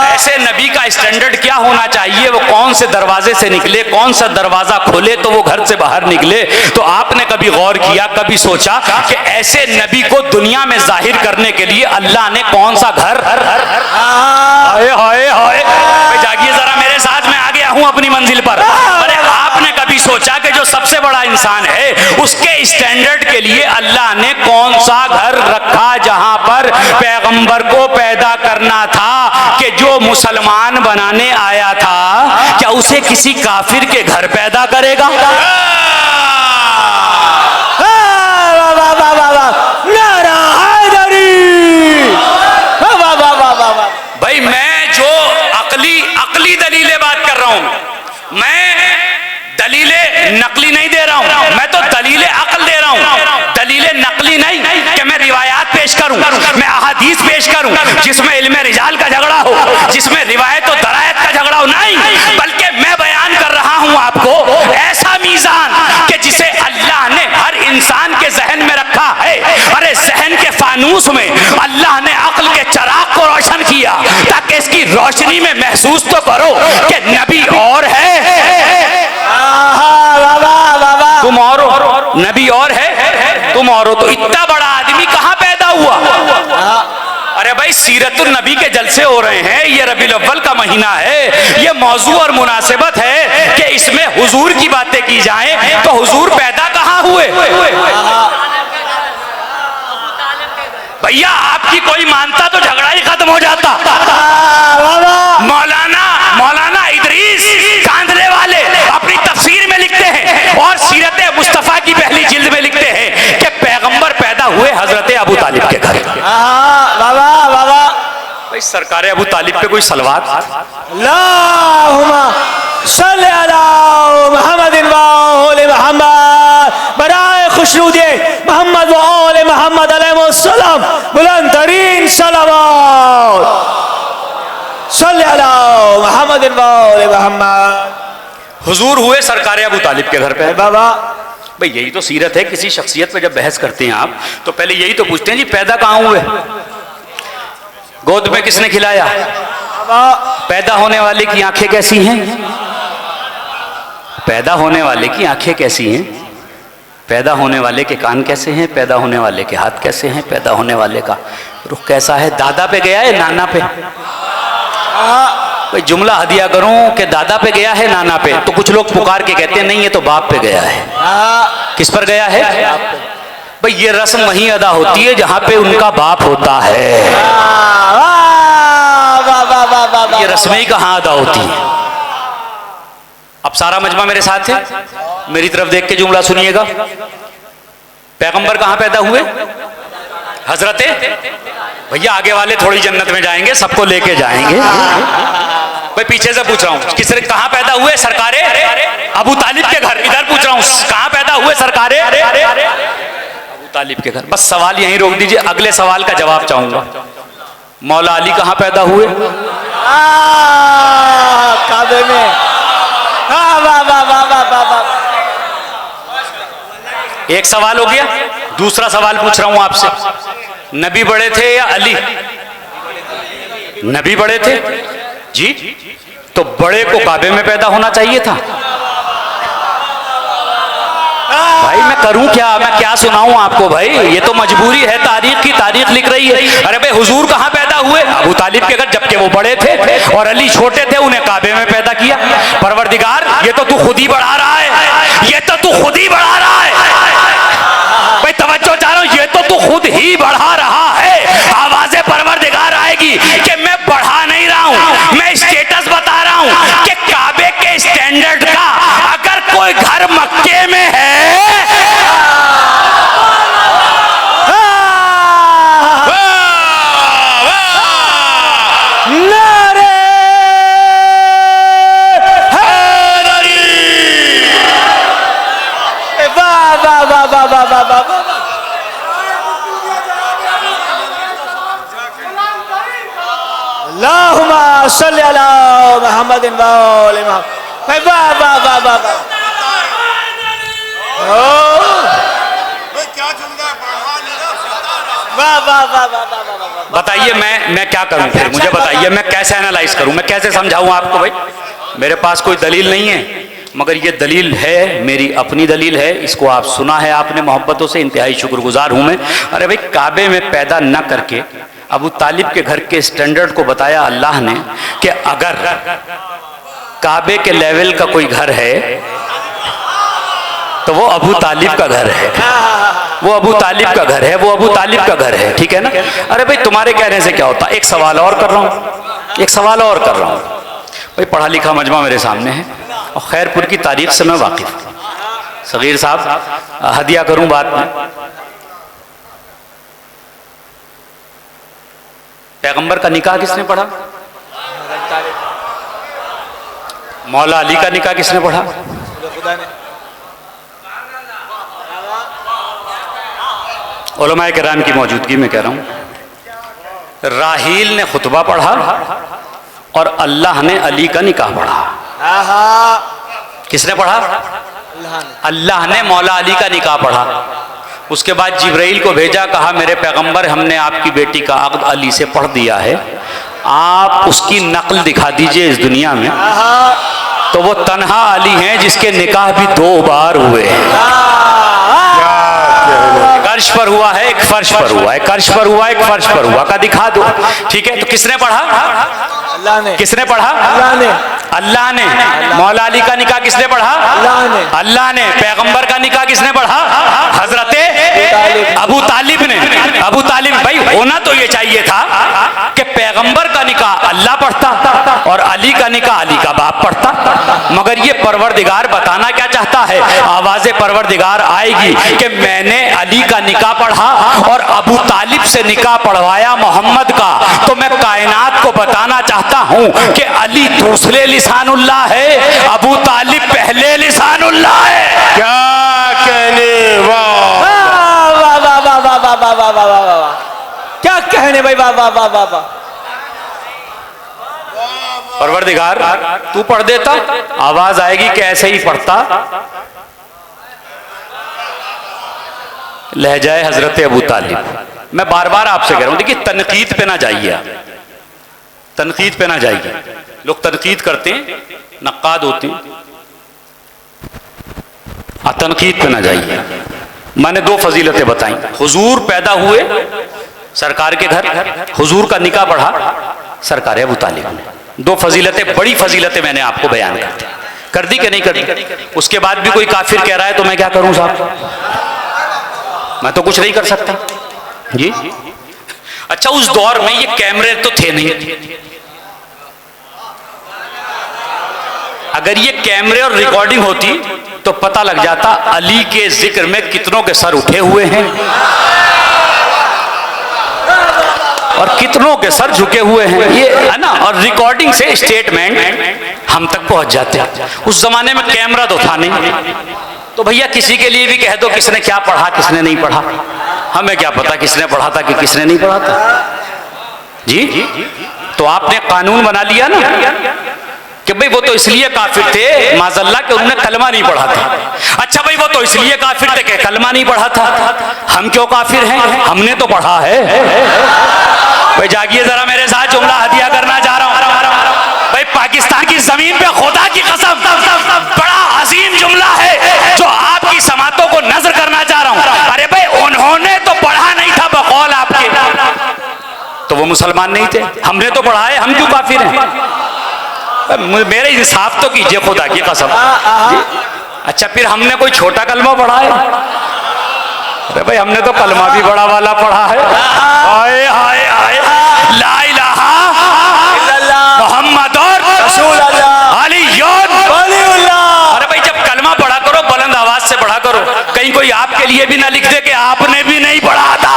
ऐसे नबी का स्टैंडर्ड क्या होना चाहिए? वो कौन से दरवाजे से निकले, कौन सा दरवाजा खोले तो वो घर से बाहर निकले? तो आपने कभी गौर किया, कभी सोचा कि ऐसे नबी को दुनिया में जाहिर करने के लिए अल्लाह ने कौन सा घर? हाय हाय हाय, जागिए जरा मेरे साथ, मैं आ गया हूं अपनी मंजिल पर। अरे आपने कभी सोचा कि जो सबसे बड़ा इंसान है, उसके स्टैंडर्ड के लिए अल्लाह ने कौन सा घर रखा जहां पर पैगंबर को पैदा करना था? कि जो मुसलमान बनाने आया था, क्या उसे किसी काफिर के घर पैदा करेगा? भाई मैं जो अकली दलीलें बात कर रहा हूं, मैं दलीले नकली नहीं दे रहा हूं, मैं तो दलीले अकल दे रहा हूं। दलीले नकली नहीं कि मैं रिवायात पेश करूं, मैं अहादीस पेश करूं जिसमें इल्मे रिजाल का झगड़ा हो, जिसमें रिवायत और दरायत का झगड़ा हो, नहीं, बल्कि मैं बयान कर रहा हूं आपको ऐसा मीजान कि जिसे अल्लाह ने हर इंसान के जहन में रखा है। अरे जहन के फानूस में अल्लाह ने अक्ल के चराग को रोशन किया, ताकि इसकी रोशनी में महसूस तो करो कि नबी और है, तुम और हो, नबी और है, तुम और हो। तो इतना बड़ा आदमी कहां पैदा हुआ? अरे भाई सीरतुल नबी के जलसे हो रहे हैं, ये रबीउल अव्वल का महीना है, ये मौजू और मुनासिबत है कि इसमें हुजूर की बातें की जाएं। तो हुजूर पैदा कहां हुए? भैया आपकी कोई मानता तो झगड़ा ही खत्म हो जाता। मौलाना इदरीस कांदले वाले अपनी तफसीर में लिखते हैं और सीरत मुस्तफा की पहली जिल्द में लिखते हैं कि पैगंबर पैदा हुए हजरत अबू तालिब के घर। भाई सरकार अबू तालिब पे कोई सलवात? अल्लाहुम्मा सल्ली अला मुहम्मदिन व आले मुहम्मद, बराए खुशनूदी मोहम्मद व आले मुहम्मद अलैहिस्सलाम, बुलंद तरीन सलावत सल्ली अला मुहम्मदिन व आले मुहम्मद। हुजूर हुए सरकार अबू तालिब के घर पे। बाबा भाई यही तो सीरत है, किसी शख्सियत पे जब बहस करते हैं आप तो पहले यही तो पूछते हैं जी पैदा कहाँ हुए, गोद में किसने खिलाया, पैदा होने वाले की आंखें कैसी हैं, पैदा होने वाले की आंखें कैसी हैं, पैदा होने वाले के कान कैसे हैं, पैदा होने वाले के हाथ कैसे हैं, पैदा होने वाले का रुख कैसा है, दादा पे गया है नाना पे? भाई जुमला हदिया करूं कि दादा पे गया है नाना पे, तो कुछ लोग पुकार के कहते हैं नहीं ये तो बाप पे गया है। किस पर गया है? भाई ये रस्म वहीं अदा होती है जहां पे उनका बाप होता है, ये रस्में ही कहां अदा होती है? अब सारा मजमा मेरे साथ है, मेरी तरफ देख के जुमला सुनिएगा। पैगंबर कहां पैदा हुए? हजरते, भैया आगे वाले थोड़ी जन्नत में जाएंगे, सबको लेके जाएंगे। भाई पीछे से पूछ रहा हूँ, किस कहां पैदा हुए? सरकारे अबू तालिब के घर। इधर पूछ रहा हूँ कहां पैदा हुए? सरकारे तालिब के घर। बस सवाल यहीं रोक दीजिए, अगले सवाल का जवाब चाहूंगा। मौला अली कहाँ पैदा हुए? काबे में। वाह वाह वाह वाह वाह वाह वाह। एक सवाल हो गया। दूसरा सवाल पूछ रहा हूं आपसे, नबी बड़े थे या अली? नबी बड़े थे जी, तो बड़े को काबे में पैदा होना चाहिए था। भाई मैं करूं क्या, मैं क्या सुनाऊं आपको भाई, ये तो मजबूरी है, तारीख की तारीख लिख रही है। अरे भाई हुजूर कहां पैदा हुए? अबू तालिब के घर, जबकि वो बड़े थे और अली छोटे थे, उन्हें काबे में पैदा किया। परवरदिगार ये तो तू खुद ही बढ़ा रहा है, ये तो तू खुद ही बढ़ा रहा है भाई, तवज्जो चाह रहा हूं, ये तो तू खुद ही बढ़ा रहा है। आवाज़े परवरदिगार आएगी कि मैं बढ़ा नहीं रहा हूं, मैं स्टेटस बता रहा हूं कि काबे के स्टैंडर्ड का अगर कोई घर मक्के में है, अल्लाहुम्मा सल्ली अला मुहम्मदिन व आले मुहम्मद। वाह वाह वाह वाह वाह। वाह वाह वाह वाह वाह। बताइए मैं क्या करूं फिर, मुझे बताइए मैं कैसे एनालाइज करूं, मैं कैसे समझाऊं आपको भाई? मेरे पास कोई दलील नहीं है, मगर ये दलील है, मेरी अपनी दलील है, इसको आप सुना है आपने मोहब्बतों से, इंतहाई शुक्रगुजार हूं मैं। अरे भाई काबे में पैदा न करके अबू तालिब के घर के स्टैंडर्ड को बताया अल्लाह ने कि अगर काबे के लेवल का कोई घर है तो वो अबू तालिब का घर है, वो अबू तालिब का घर है, वो अबू तालिब का घर है, ठीक है ना? अरे भाई तुम्हारे कहने से क्या होता? एक सवाल और कर रहा हूँ, एक सवाल और कर रहा हूँ भाई, पढ़ा लिखा मजमा मेरे सामने है और खैरपुर की तारीख से मैं वाकिफ हूँ। सगीर साहब हदिया करूँ बात में, पैगंबर का निकाह किसने पढ़ा? मौला अली का निकाह किसने पढ़ा? उलमाए किराम की मौजूदगी में कह रहा हूं, राहील ने खुतबा पढ़ा और अल्लाह ने अली का निकाह पढ़ा। किसने पढ़ा? अल्लाह ने मौला अली का निकाह पढ़ा। उसके बाद जिब्राइल को भेजा, कहा मेरे पैगंबर हमने आपकी बेटी का अक़्द अली से पढ़ दिया है, आप उसकी नकल दिखा दीजिए इस दुनिया में। तो वो तन्हा अली हैं जिसके निकाह भी 2 बार हुए हैं। कर्श पर हुआ है, एक फर्श पर हुआ है, कर्श पर हुआ, एक फर्श पर हुआ, का दिखा दो, ठीक है? तो किसने पढ़ा? अल्लाह ने। किसने पढ़ा? अल्लाह ने। अल्लाह ने। मौला अली का निकाह किसने पढ़ा? अल्लाह ने। अल्लाह ने। पैगंबर का निकाह किसने पढ़ा? हजरत अबू तालिब ने। अबू तालिब भाई होना तो ये चाहिए था कि पैगंबर का निकाह अल्लाह पढ़ता और अली का निकाह अली का बाप पढ़ता, मगर ये परवरदिगार बताना क्या चाहता है? आवाज़े परवरदिगार आएगी कि मैंने अली का निकाह पढ़ा और अबू तालिब से निकाह पढ़वाया मोहम्मद का, तो मैं कायनात को बताना चाहता हूं कि अली दूसरे लिसानुल्लाह है, अबू तालिब पहले लिसानुल्लाह है। क्या कहने? वाह वाह वाह वाह वाह वाह वाह वाह वाह वाह वाह, क्या कहने भाई, वाह वाह वाह वाह वाह। परवरदिगार तू पढ़ देता, आवाज आएगी कि ऐसे ही पढ़ता, लहजाए हजरत अबू तालिब। मैं बार बार आपसे कह रहा हूं, देखिए तनकीद पे ना जाइए, तनकीद पे ना जाइए। लोग तनकीद करते हैं, नक्काद होते हैं, तनकीद पे ना जाइए। मैंने 2 फजीलतें बताई। हुजूर पैदा हुए सरकार के घर, हुजूर का निकाह पढ़ा सरकार अबू तालिब ने। 2 फजीलतें, बड़ी फजीलतें मैंने आपको बयान कर दी कि नहीं कर दी? उसके बाद भी कोई काफिर कह रहा है तो मैं क्या करूं साहब? मैं तो कुछ नहीं कर सकता जी। अच्छा उस दौर में ये कैमरे तो थे नहीं, अगर ये कैमरे और रिकॉर्डिंग होती तो पता लग जाता अली के जिक्र में कितनों के सर उठे हुए हैं और कितनों के सर झुके हुए हैं, ये है ना। और रिकॉर्डिंग से स्टेटमेंट हम तक पहुंच जाते हैं। उस जमाने में कैमरा तो था नहीं, तो भैया किसी के लिए भी कह दो किसने क्या पढ़ा किसने नहीं पढ़ा, हमें क्या पता किसने पढ़ा था कि किसने नहीं पढ़ा था जी। तो आपने कानून बना लिया ना कि भाई वो तो इसलिए काफिर थे माज़अल्लाह कि उन्होंने कलमा नहीं पढ़ा था। अच्छा भाई वो तो इसलिए काफिर थे कि कलमा नहीं पढ़ा था, हम क्यों काफिर हैं? हमने तो पढ़ा है। भाई जागिए जरा मेरे साथ, जुमला हदिया करना चाह रहा हूं भाई। पाकिस्तान की जमीन पे खुदा की कसम बड़ा अजीम जुमला है जो आपकी समातों को नजर करना चाह रहा हूं। अरे भाई उन्होंने तो पढ़ा नहीं था बकौल आपके, तो वो मुसलमान नहीं थे, हमने तो पढ़ा है, हम क्यों काफिर हैं? मेरे इंसाफ तो कीजिए खुदा की कसम। अच्छा फिर हमने कोई छोटा कलमा पढ़ा है? अरे भाई हमने तो कलमा भी बड़ा वाला पढ़ा है। आए आए आए ला इलाहा मुहम्मदुर रसूलुल्लाह अलीयुन वलीउल्लाह। अरे भाई जब कलमा पढ़ा करो बुलंद आवाज से पढ़ा करो, कहीं कोई आपके लिए भी ना लिख दे कि आपने भी नहीं पढ़ा था।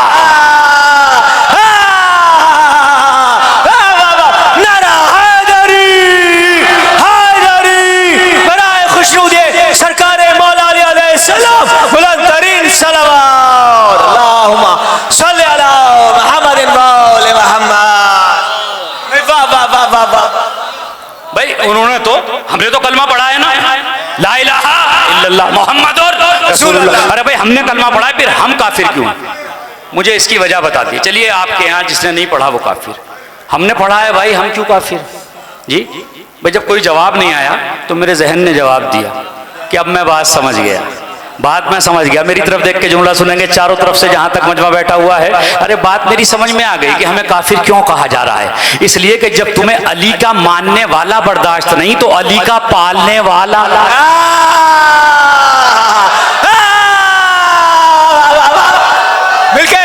भाई उन्होंने तो, हमने तो कलमा पढ़ा है ना, ला इलाहा इल्लल्लाह मुहम्मदुर रसूलुल्लाह। अरे भाई हमने कलमा पढ़ा है, फिर हम काफिर क्यों? मुझे इसकी वजह बता दी। चलिए आपके यहाँ जिसने नहीं पढ़ा वो काफिर, हमने पढ़ा है भाई, हम क्यों काफिर जी? भाई जब कोई जवाब नहीं आया तो मेरे जहन ने जवाब दिया कि अब मैं बात समझ गया, बात मैं समझ गया। मेरी तरफ देख के जुमला सुनेंगे चारों तरफ से जहां तक मजमा बैठा हुआ है। अरे बात मेरी समझ में आ गई कि हमें काफिर क्यों कहा जा रहा है। इसलिए कि जब तुम्हें अली का मानने वाला बर्दाश्त नहीं तो अली का पालने वाला। मिलके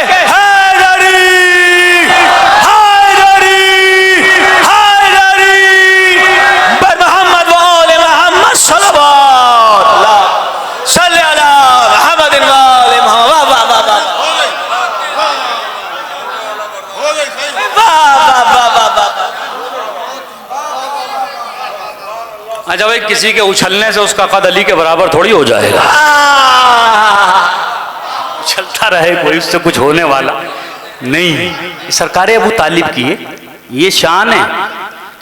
अच्छा भाई किसी के उछलने से उसका कद अली के बराबर थोड़ी हो जाएगा। उछलता रहे कोई, उससे कुछ होने वाला नहीं। सरकार अबू तालिब की ये शान है।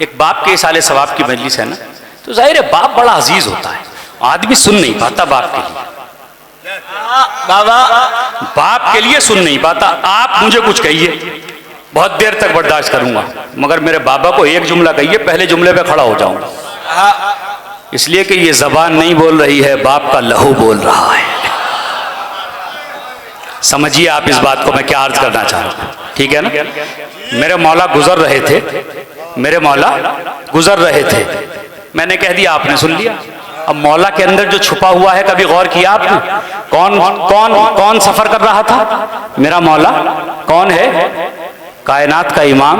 एक बाप के साले सवाब की मजलिस है ना, तो जाहिर है बाप बड़ा अजीज होता है, आदमी सुन नहीं पाता बाप के लिए। बाप के लिए सुन नहीं पाता। आप मुझे कुछ कहिए, बहुत देर तक बर्दाश्त करूंगा, मगर मेरे बाबा को एक जुमला कहिए, पहले जुमले पे खड़ा हो जाऊंगा। इसलिए कि ये जबान नहीं बोल रही है, बाप का लहू बोल रहा है। समझिए आप इस बात को मैं क्या अर्ज करना चाह रहा हूं, ठीक है ना? मेरे मौला गुजर रहे थे, मेरे मौला गुजर रहे थे, मैंने कह दिया, आपने सुन लिया। अब मौला के अंदर जो छुपा हुआ है कभी गौर किया आपने? कौन कौन कौन सफर कर रहा था? मेरा मौला कौन है? कायनात का इमाम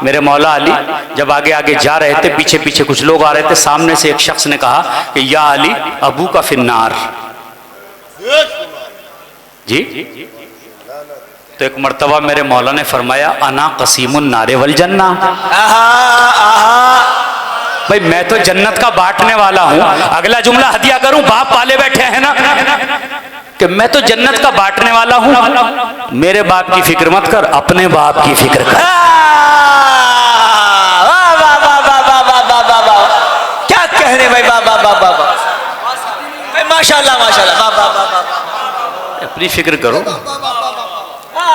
मेरे मौला अली। जब आगे आगे जा रहे थे, पीछे पीछे कुछ लोग आ रहे थे, सामने से एक शख्स ने कहा कि या अली अबू का फिन्नार जी। तो एक मर्तबा मेरे मौला ने फरमाया अना कसीमुन नारे वल जन्ना। भाई मैं तो जन्नत का बांटने वाला हूं। अगला जुमला हदिया करूं, बाप वाले बैठे हैं ना, कि मैं तो जन्नत का बांटने वाला हूं। मेरे बाप की फिक्र मत कर, अपने बाप की फिक्र कर। क्या कह रहे भाई, बाबा बाबा माशाल्लाह माशाल्लाह, अपनी फिक्र करो,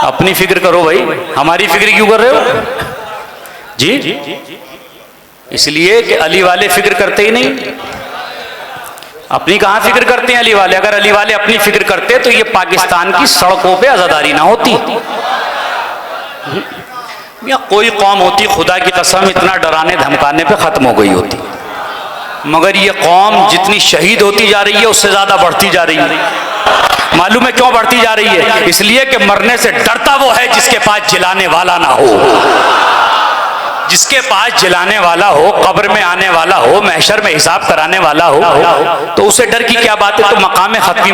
अपनी फिक्र करो भाई, हमारी फिक्र क्यों कर रहे हो जी? इसलिए कि अली वाले फिक्र करते ही नहीं। अपनी कहाँ फिक्र करते हैं अली वाले? अगर अली वाले अपनी फिक्र करते तो ये पाकिस्तान की सड़कों पे आजादारी ना होती। या कोई कौम होती खुदा की कसम इतना डराने धमकाने पे खत्म हो गई होती, मगर ये कौम जितनी शहीद होती जा रही है उससे ज्यादा बढ़ती जा रही है। मालूम है क्यों बढ़ती जा रही है? इसलिए कि मरने से डरता वो है जिसके पास जिलाने वाला ना हो। जिसके पास जिलाने वाला हो, कब्र में आने वाला हो, महशर में हिसाब कराने वाला हो, तो उसे डर की क्या बात है? तो मकाम खत्मी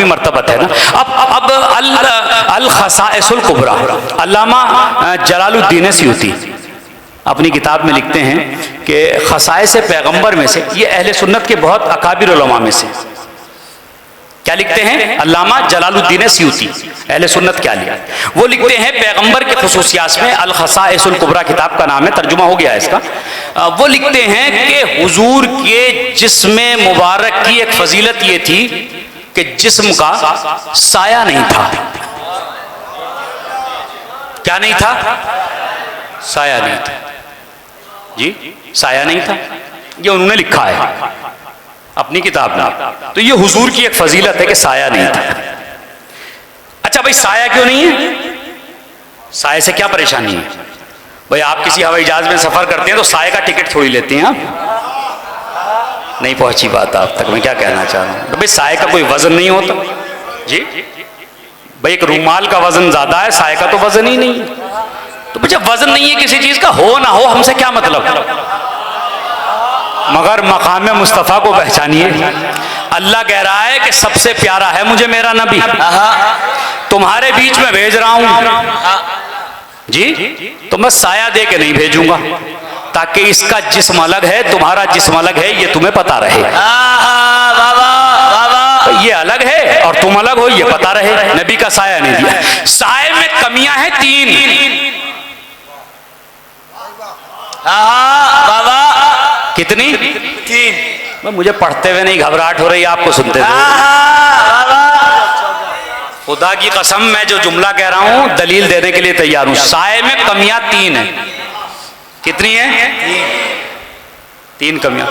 मर्तबत है ना। अब अल खसाइसुल कुबरा, अल्लामा जलालुद्दीन सयूती अपनी किताब में लिखते हैं कि खसाइस पैगंबर में से, ये अहले सुन्नत के बहुत अकाबिर उलमा में से, क्या लिखते हैं अल्लामा जलालुद्दीन स्यूती, अहले सुन्नत क्या लिया, वो लिखते हैं पैगंबर के खुसूसियात में, अल खसाइसुल कुबरा किताब का नाम है, तर्जुमा हो गया है इसका। वो लिखते हैं कि हुजूर के जिस्म मुबारक की एक फजीलत ये थी कि जिस्म का साया नहीं था। क्या नहीं था? साया नहीं था जी, साया नहीं था। ये उन्होंने लिखा है अपनी किताब में। तो ये हुजूर की एक फजीलत है कि साया नहीं था। अच्छा भाई, साया क्यों नहीं है? साये से क्या परेशानी है भाई? आप किसी हवाई जहाज में सफर करते हैं तो साये का टिकट थोड़ी लेते हैं आप। नहीं पहुंची बात आप तक, मैं क्या कहना चाह रहा हूं। तो भाई साये का कोई वजन नहीं होता जी भाई, एक रूमाल का वजन ज्यादा है, साये का तो वजन ही नहीं है। तो भैया वजन नहीं है किसी चीज का, हो ना हो हमसे क्या मतलब। मगर मकाम मुस्तफ़ा को पहचानिए। अल्लाह कह रहा है कि सबसे प्यारा है मुझे मेरा नबी, तुम्हारे बीच में भेज रहा हूं जी, तो मैं साया दे के नहीं भेजूंगा ताकि इसका जिस्म अलग है, तुम्हारा जिस्म अलग है, ये तुम्हें पता रहे। ये अलग है और तुम अलग हो, ये पता रहे। नबी का साया नहीं दिया। साये में कमियां हैं 3। बाबा कितनी? 3। मुझे पढ़ते हुए नहीं घबराहट हो रही, आपको सुनते हुए। खुदा की कसम, मैं जो जुमला कह रहा हूं दलील देने के लिए तैयार हूं। साये में कमियां 3 हैं। कितनी है? 3 कमियां।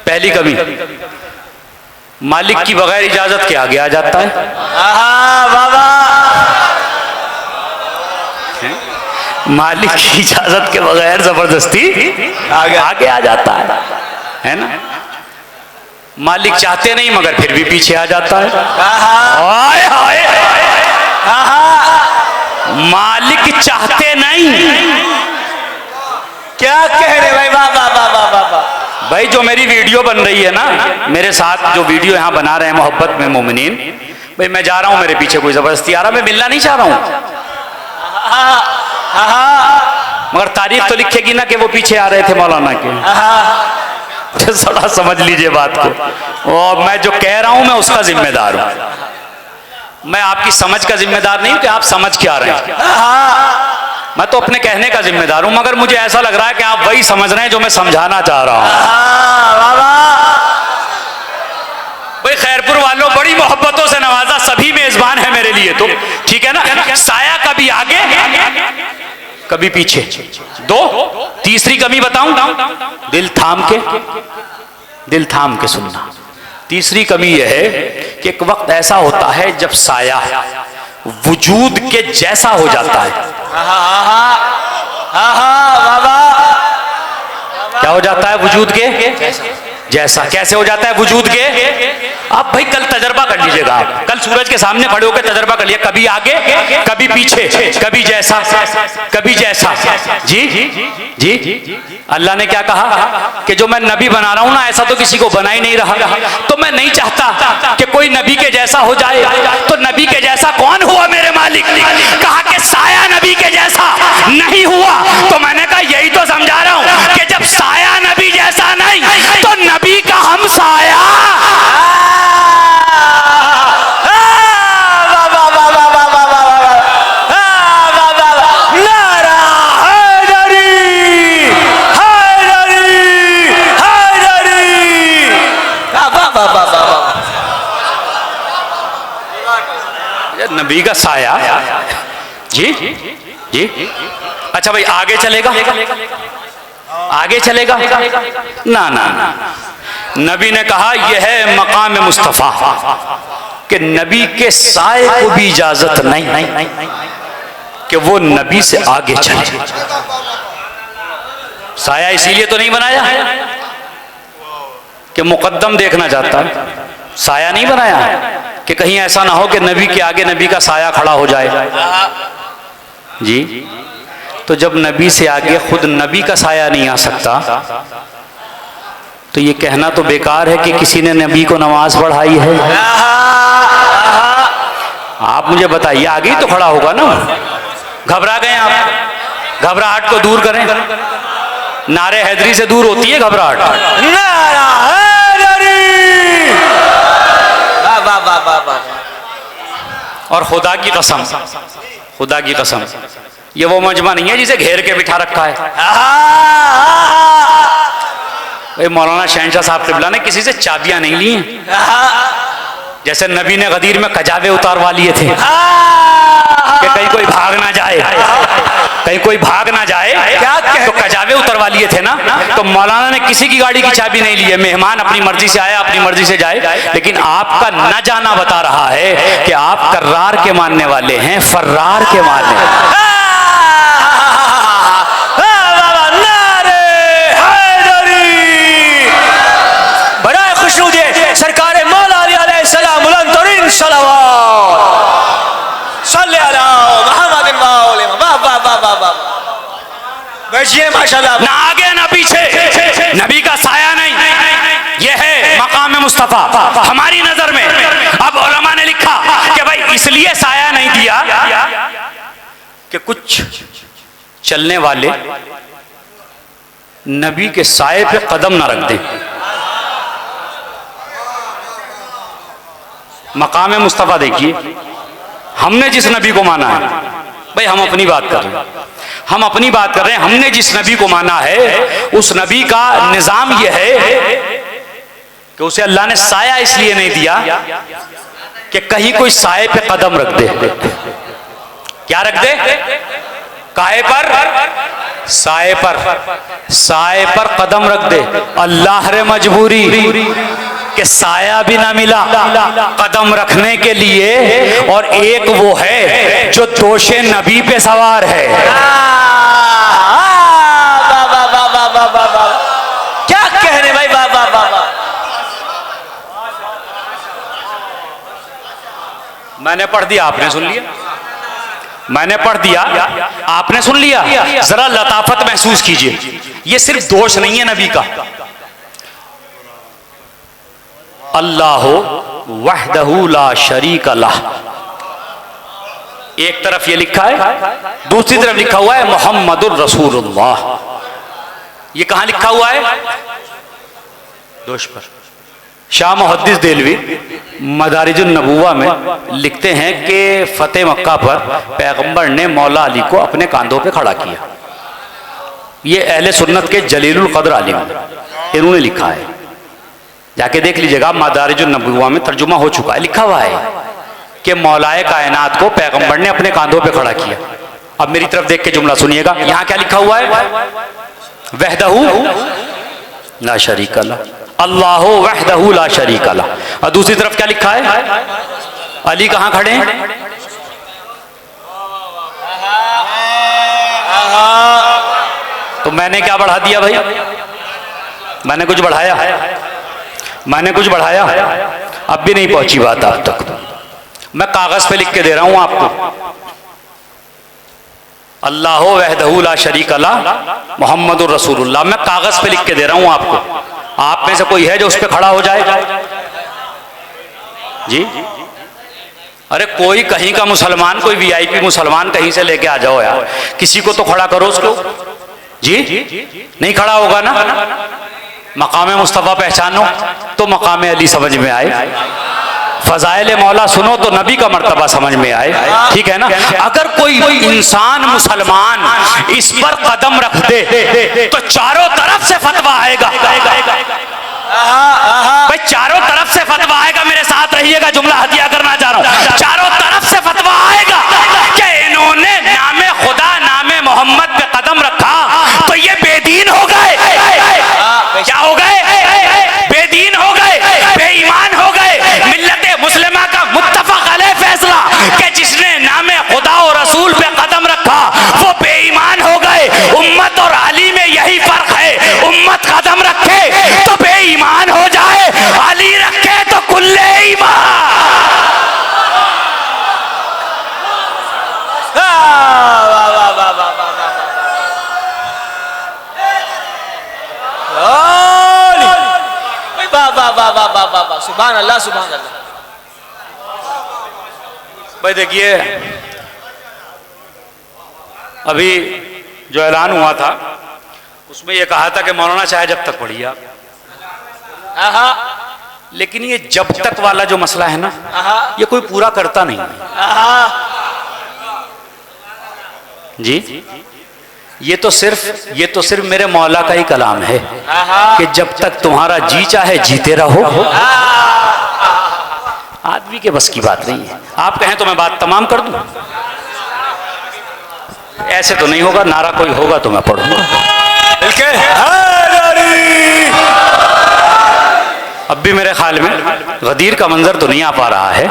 पहली कमी मालिक की बगैर इजाजत के आगे आ जाता है। बाबा मालिक की इजाजत के बगैर जबरदस्ती आगे आ जाता है ना। मालिक चाहते नहीं मगर फिर भी पीछे आ जाता है। हाय हाय, मालिक चाहते नहीं, क्या कह रहे भाई? बाबा बाबा बाबा भाई जो मेरी वीडियो बन रही है ना, मेरे साथ जो वीडियो यहाँ बना रहे हैं मोहब्बत में मोमिनीन, भाई मैं जा रहा हूँ, मेरे पीछे कोई जबरदस्ती आ रहा, मैं मिलना नहीं चाह रहा हूँ, मगर तारीख तो लिखेगी ना कि वो पीछे आ रहे थे मौलाना के। थोड़ा समझ लीजिए बात को। और मैं जो कह रहा हूं मैं उसका जिम्मेदार हूं, मैं आपकी समझ का जिम्मेदार नहीं कि आप समझ क्या रहे हैं। मैं तो अपने कहने का जिम्मेदार हूं, मगर मुझे ऐसा लग रहा है कि आप वही समझ रहे हैं जो मैं समझाना चाह रहा हूं। भाई खैरपुर वालों, बड़ी मोहब्बतों से नवाजा, सभी मेजबान है मेरे लिए, तो ठीक है ना। साया कभी आगे कभी पीछे। 2, तीसरी कमी बताऊं, दिल थाम के सुनना। तीसरी कमी यह है कि एक वक्त ऐसा होता है जब साया वजूद के जैसा हो जाता है। क्या हो जाता है? वजूद के जैसा। कैसे हो जाता है वजूद के? आप भाई कल तजर्बा कर लीजिएगा, आप कल सूरज के सामने खड़े होकर तजर्बा कर लिए, कभी आगे कभी पीछे, कभी जैसा कभी जैसा। जी जी जी, अल्लाह ने क्या कहा कि जो मैं नबी बना रहा हूं ना, ऐसा तो किसी को बना ही नहीं रहा, तो मैं नहीं चाहता कि कोई नबी के जैसा हो जाए। तो नबी के जैसा कौन हुआ मेरे मालिक? कहा कि साया नबी के जैसा नहीं हुआ। तो मैंने कहा यही तो समझा रहा हूं कि जब साया नबी जैसा नहीं तो नबी का हम साया। नबी का साया जी जी। अच्छा भाई आगे चलेगा? आगे चलेगा ना ना ना। नबी ने कहा यह है मकाम मुस्तफ़ा कि नबी के साए को भी इजाजत नहीं कि वो नबी से आगे चले। साया इसीलिए तो नहीं बनाया कि मुकद्दम देखना चाहता है, साया नहीं बनाया कि कहीं ऐसा ना हो कि नबी के आगे नबी का साया खड़ा हो जाए जी। तो जब नबी से आगे खुद नबी का साया नहीं आ सकता, तो ये कहना तो बेकार है कि किसी ने नबी को नमाज पढ़ाई है। आप मुझे बताइए, आगे ही तो खड़ा होगा ना। घबरा गए आप? घबराहट को दूर करें। नारे हैदरी से दूर होती है घबराहट। और खुदा की कसम, खुदा की कसम, ये वो मजमा नहीं है जिसे घेर के बिठा रखा है। भाई मौलाना शहनशाह साहब क़िबला ने किसी से चाबियां नहीं ली हैं, जैसे नबी ने गदीर में कजावे उतारवा लिए थे कि कहीं कोई भाग ना जाए, कहीं कोई भाग ना जाए, तो कजावे उतरवा लिए थे ना। तो मौलाना ने किसी की गाड़ी की चाबी नहीं ली है। मेहमान अपनी मर्जी से आया, अपनी मर्जी से जाए, लेकिन आपका न जाना बता रहा है कि आप कर्रार के मानने वाले हैं, फर्रार के मानने वाले। सरकार मौला अली अलैहिस्सलाम बुलंद सल्लल्लाहु सल्ले अला मुहम्मद वाह वाह वाह वाह वाह। बैठिए माशाल्लाह। ना आगे ना पीछे, नबी का साया नहीं, यह है मकाम मुस्तफा हमारी नजर में। अब उलमा ने लिखा कि भाई इसलिए साया नहीं दिया कि कुछ चलने वाले नबी के साये पे कदम ना रख दें। मकाम मुस्तफा देखिए, हमने जिस नबी को माना है, भाई हम अपनी बात कर रहे हैं, हम अपनी बात कर रहे हैं, हमने जिस नबी को माना है उस नबी का निजाम यह है कि उसे अल्लाह ने साया इसलिए नहीं दिया कि कहीं कोई साये पे कदम रख दे। क्या रख दे? काहे पर? साये पर, साये पर कदम रख दे। अल्लाह रे मजबूरी कि साया भी ना मिला कदम रखने के लिए, और एक वो है जो दोषे नबी पे सवार है। क्या कहने भाई, वाह वाह वाह वाह। मैंने पढ़ दिया, आपने सुन लिया, मैंने पढ़ दिया, आपने सुन लिया। जरा लताफत महसूस कीजिए, ये सिर्फ दोष नहीं है नबी का। अल्लाह वहदहू ला शरीक लह, एक तरफ ये लिखा है, दूसरी तरफ लिखा हुआ है मुहम्मदुर रसूलुल्लाह। ये कहां लिखा हुआ है? दोष पर। शाह मुहद्दिस देलवी मदारिजुन नबुवा में लिखते हैं कि फतेह मक्का पर पैगंबर ने मौला अली को अपने कांधों पे खड़ा किया। ये अहले सुन्नत के जलीलुल कद्र आलिम इन्होंने लिखा है, जाके देख लीजिएगा, मदारिजुन नबुवा में तर्जुमा हो चुका है, लिखा हुआ है कि मौलाए कायनात को पैगंबर ने अपने कांधों पे खड़ा किया। अब मेरी तरफ देख के जुमला सुनिएगा, यहां क्या लिखा हुआ है? वहदहू ला शरीक लह, अल्लाह वहदहू ला शरीक लह। और दूसरी तरफ क्या लिखा है? अली कहां खड़े हैं? तो मैंने क्या बढ़ा दिया भाई? मैंने कुछ बढ़ाया? मैंने कुछ बढ़ाया? अब भी नहीं पहुंची बात आप तक। मैं कागज पे लिख के दे रहा हूं आपको, अल्लाह वहदहू ला शरीक लह मुहम्मदुर रसूलुल्लाह। मैं कागज पे लिख के दे रहा हूं आपको। आप में से कोई है जो उस पे खड़ा हो जाए? जी, अरे कोई कहीं का मुसलमान, कोई वीआईपी मुसलमान कहीं से लेके आ जाओ यार, किसी को तो खड़ा करो उसको। जी, नहीं खड़ा होगा ना? मकाम मुस्तफा पहचानो तो मकाम अली समझ में आए, फजाइल मौला सुनो तो नबी का मर्तबा समझ में आए, ठीक है ना? अगर कोई इंसान मुसलमान इस पर कदम रख दे तो चारों तरफ से फतवा आएगा भाई, चारों तरफ से फतवा आएगा। मेरे साथ रहिएगा, जुमला हदिया करना चाह रहा हूं। चारों तरफ से फतवा आएगा कि इन्होंने नामे खुदा, नामे मोहम्मद पे कदम रखा तो ये बेदीन हो गए। क्या हो गए? बेदीन हो गए, बेईमान हो गए। मिल्लत मुस्लिमा का मुत्तफक अलैह फैसला कि जिसने नामे खुदा और रसूल पे कदम रखा वो बेईमान हो गए। उम्मत और अली में यही फर्क है, उम्मत कदम रखे तो बेईमान हो जाए, अली रखे तो कुल्ले ईमान। सुभान अल्लाह, सुभान अल्लाह। भाई देखिए, अभी जो ऐलान हुआ था उसमें यह कहा था कि मौलाना चाहे जब तक पढ़िए आप। लेकिन ये जब तक वाला जो मसला है ना, ये कोई पूरा करता नहीं जी। ये तो सिर्फ मेरे मौला का ही कलाम है कि जब तक तुम्हारा जी चाहे जीते रहो। आदमी के बस की बात नहीं है। आप कहें तो मैं बात तमाम कर दूं, ऐसे तो नहीं होगा। नारा कोई होगा तो मैं पढ़ूंगा। अब भी मेरे ख्याल में गदीर का मंजर तो नहीं आ पा रहा है।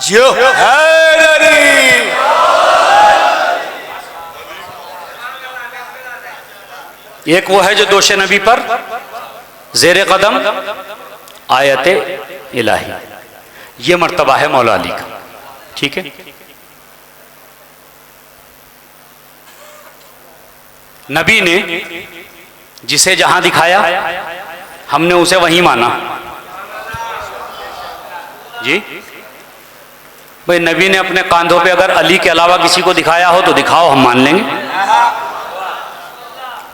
जियो एक वो है जो दोषे नबी पर जेरे कदम आयते इलाही, ये मर्तबा है मौला अली का। ठीक है, नबी ने जिसे जहां दिखाया हमने उसे वहीं माना जी। भाई नबी ने अपने कांधों पे अगर अली के अलावा किसी को दिखाया हो तो दिखाओ, हम मान लेंगे।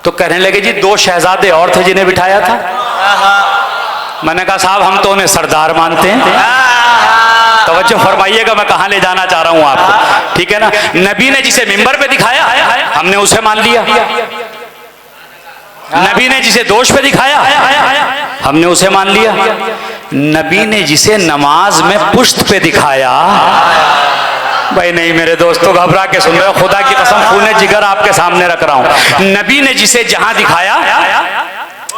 तो कहने लगे जी 2 शहजादे और थे जिन्हें बिठाया था। मैंने कहा साहब हम तो उन्हें सरदार मानते हैं। तवज्जो फरमाइएगा मैं कहां ले जाना चाह रहा हूं आपको, ठीक है ना। नबी ने जिसे मिंबर पे दिखाया हमने उसे मान लिया। नबी ने जिसे दोष पे दिखाया हमने उसे मान लिया। नबी ने जिसे नमाज में पुश्त पे दिखाया, भाई नहीं मेरे दोस्तों घबरा के सुन रहे हो, खुदा की कसम खूने जिगर आपके सामने रख रहा हूं। नबी ने जिसे जहां दिखाया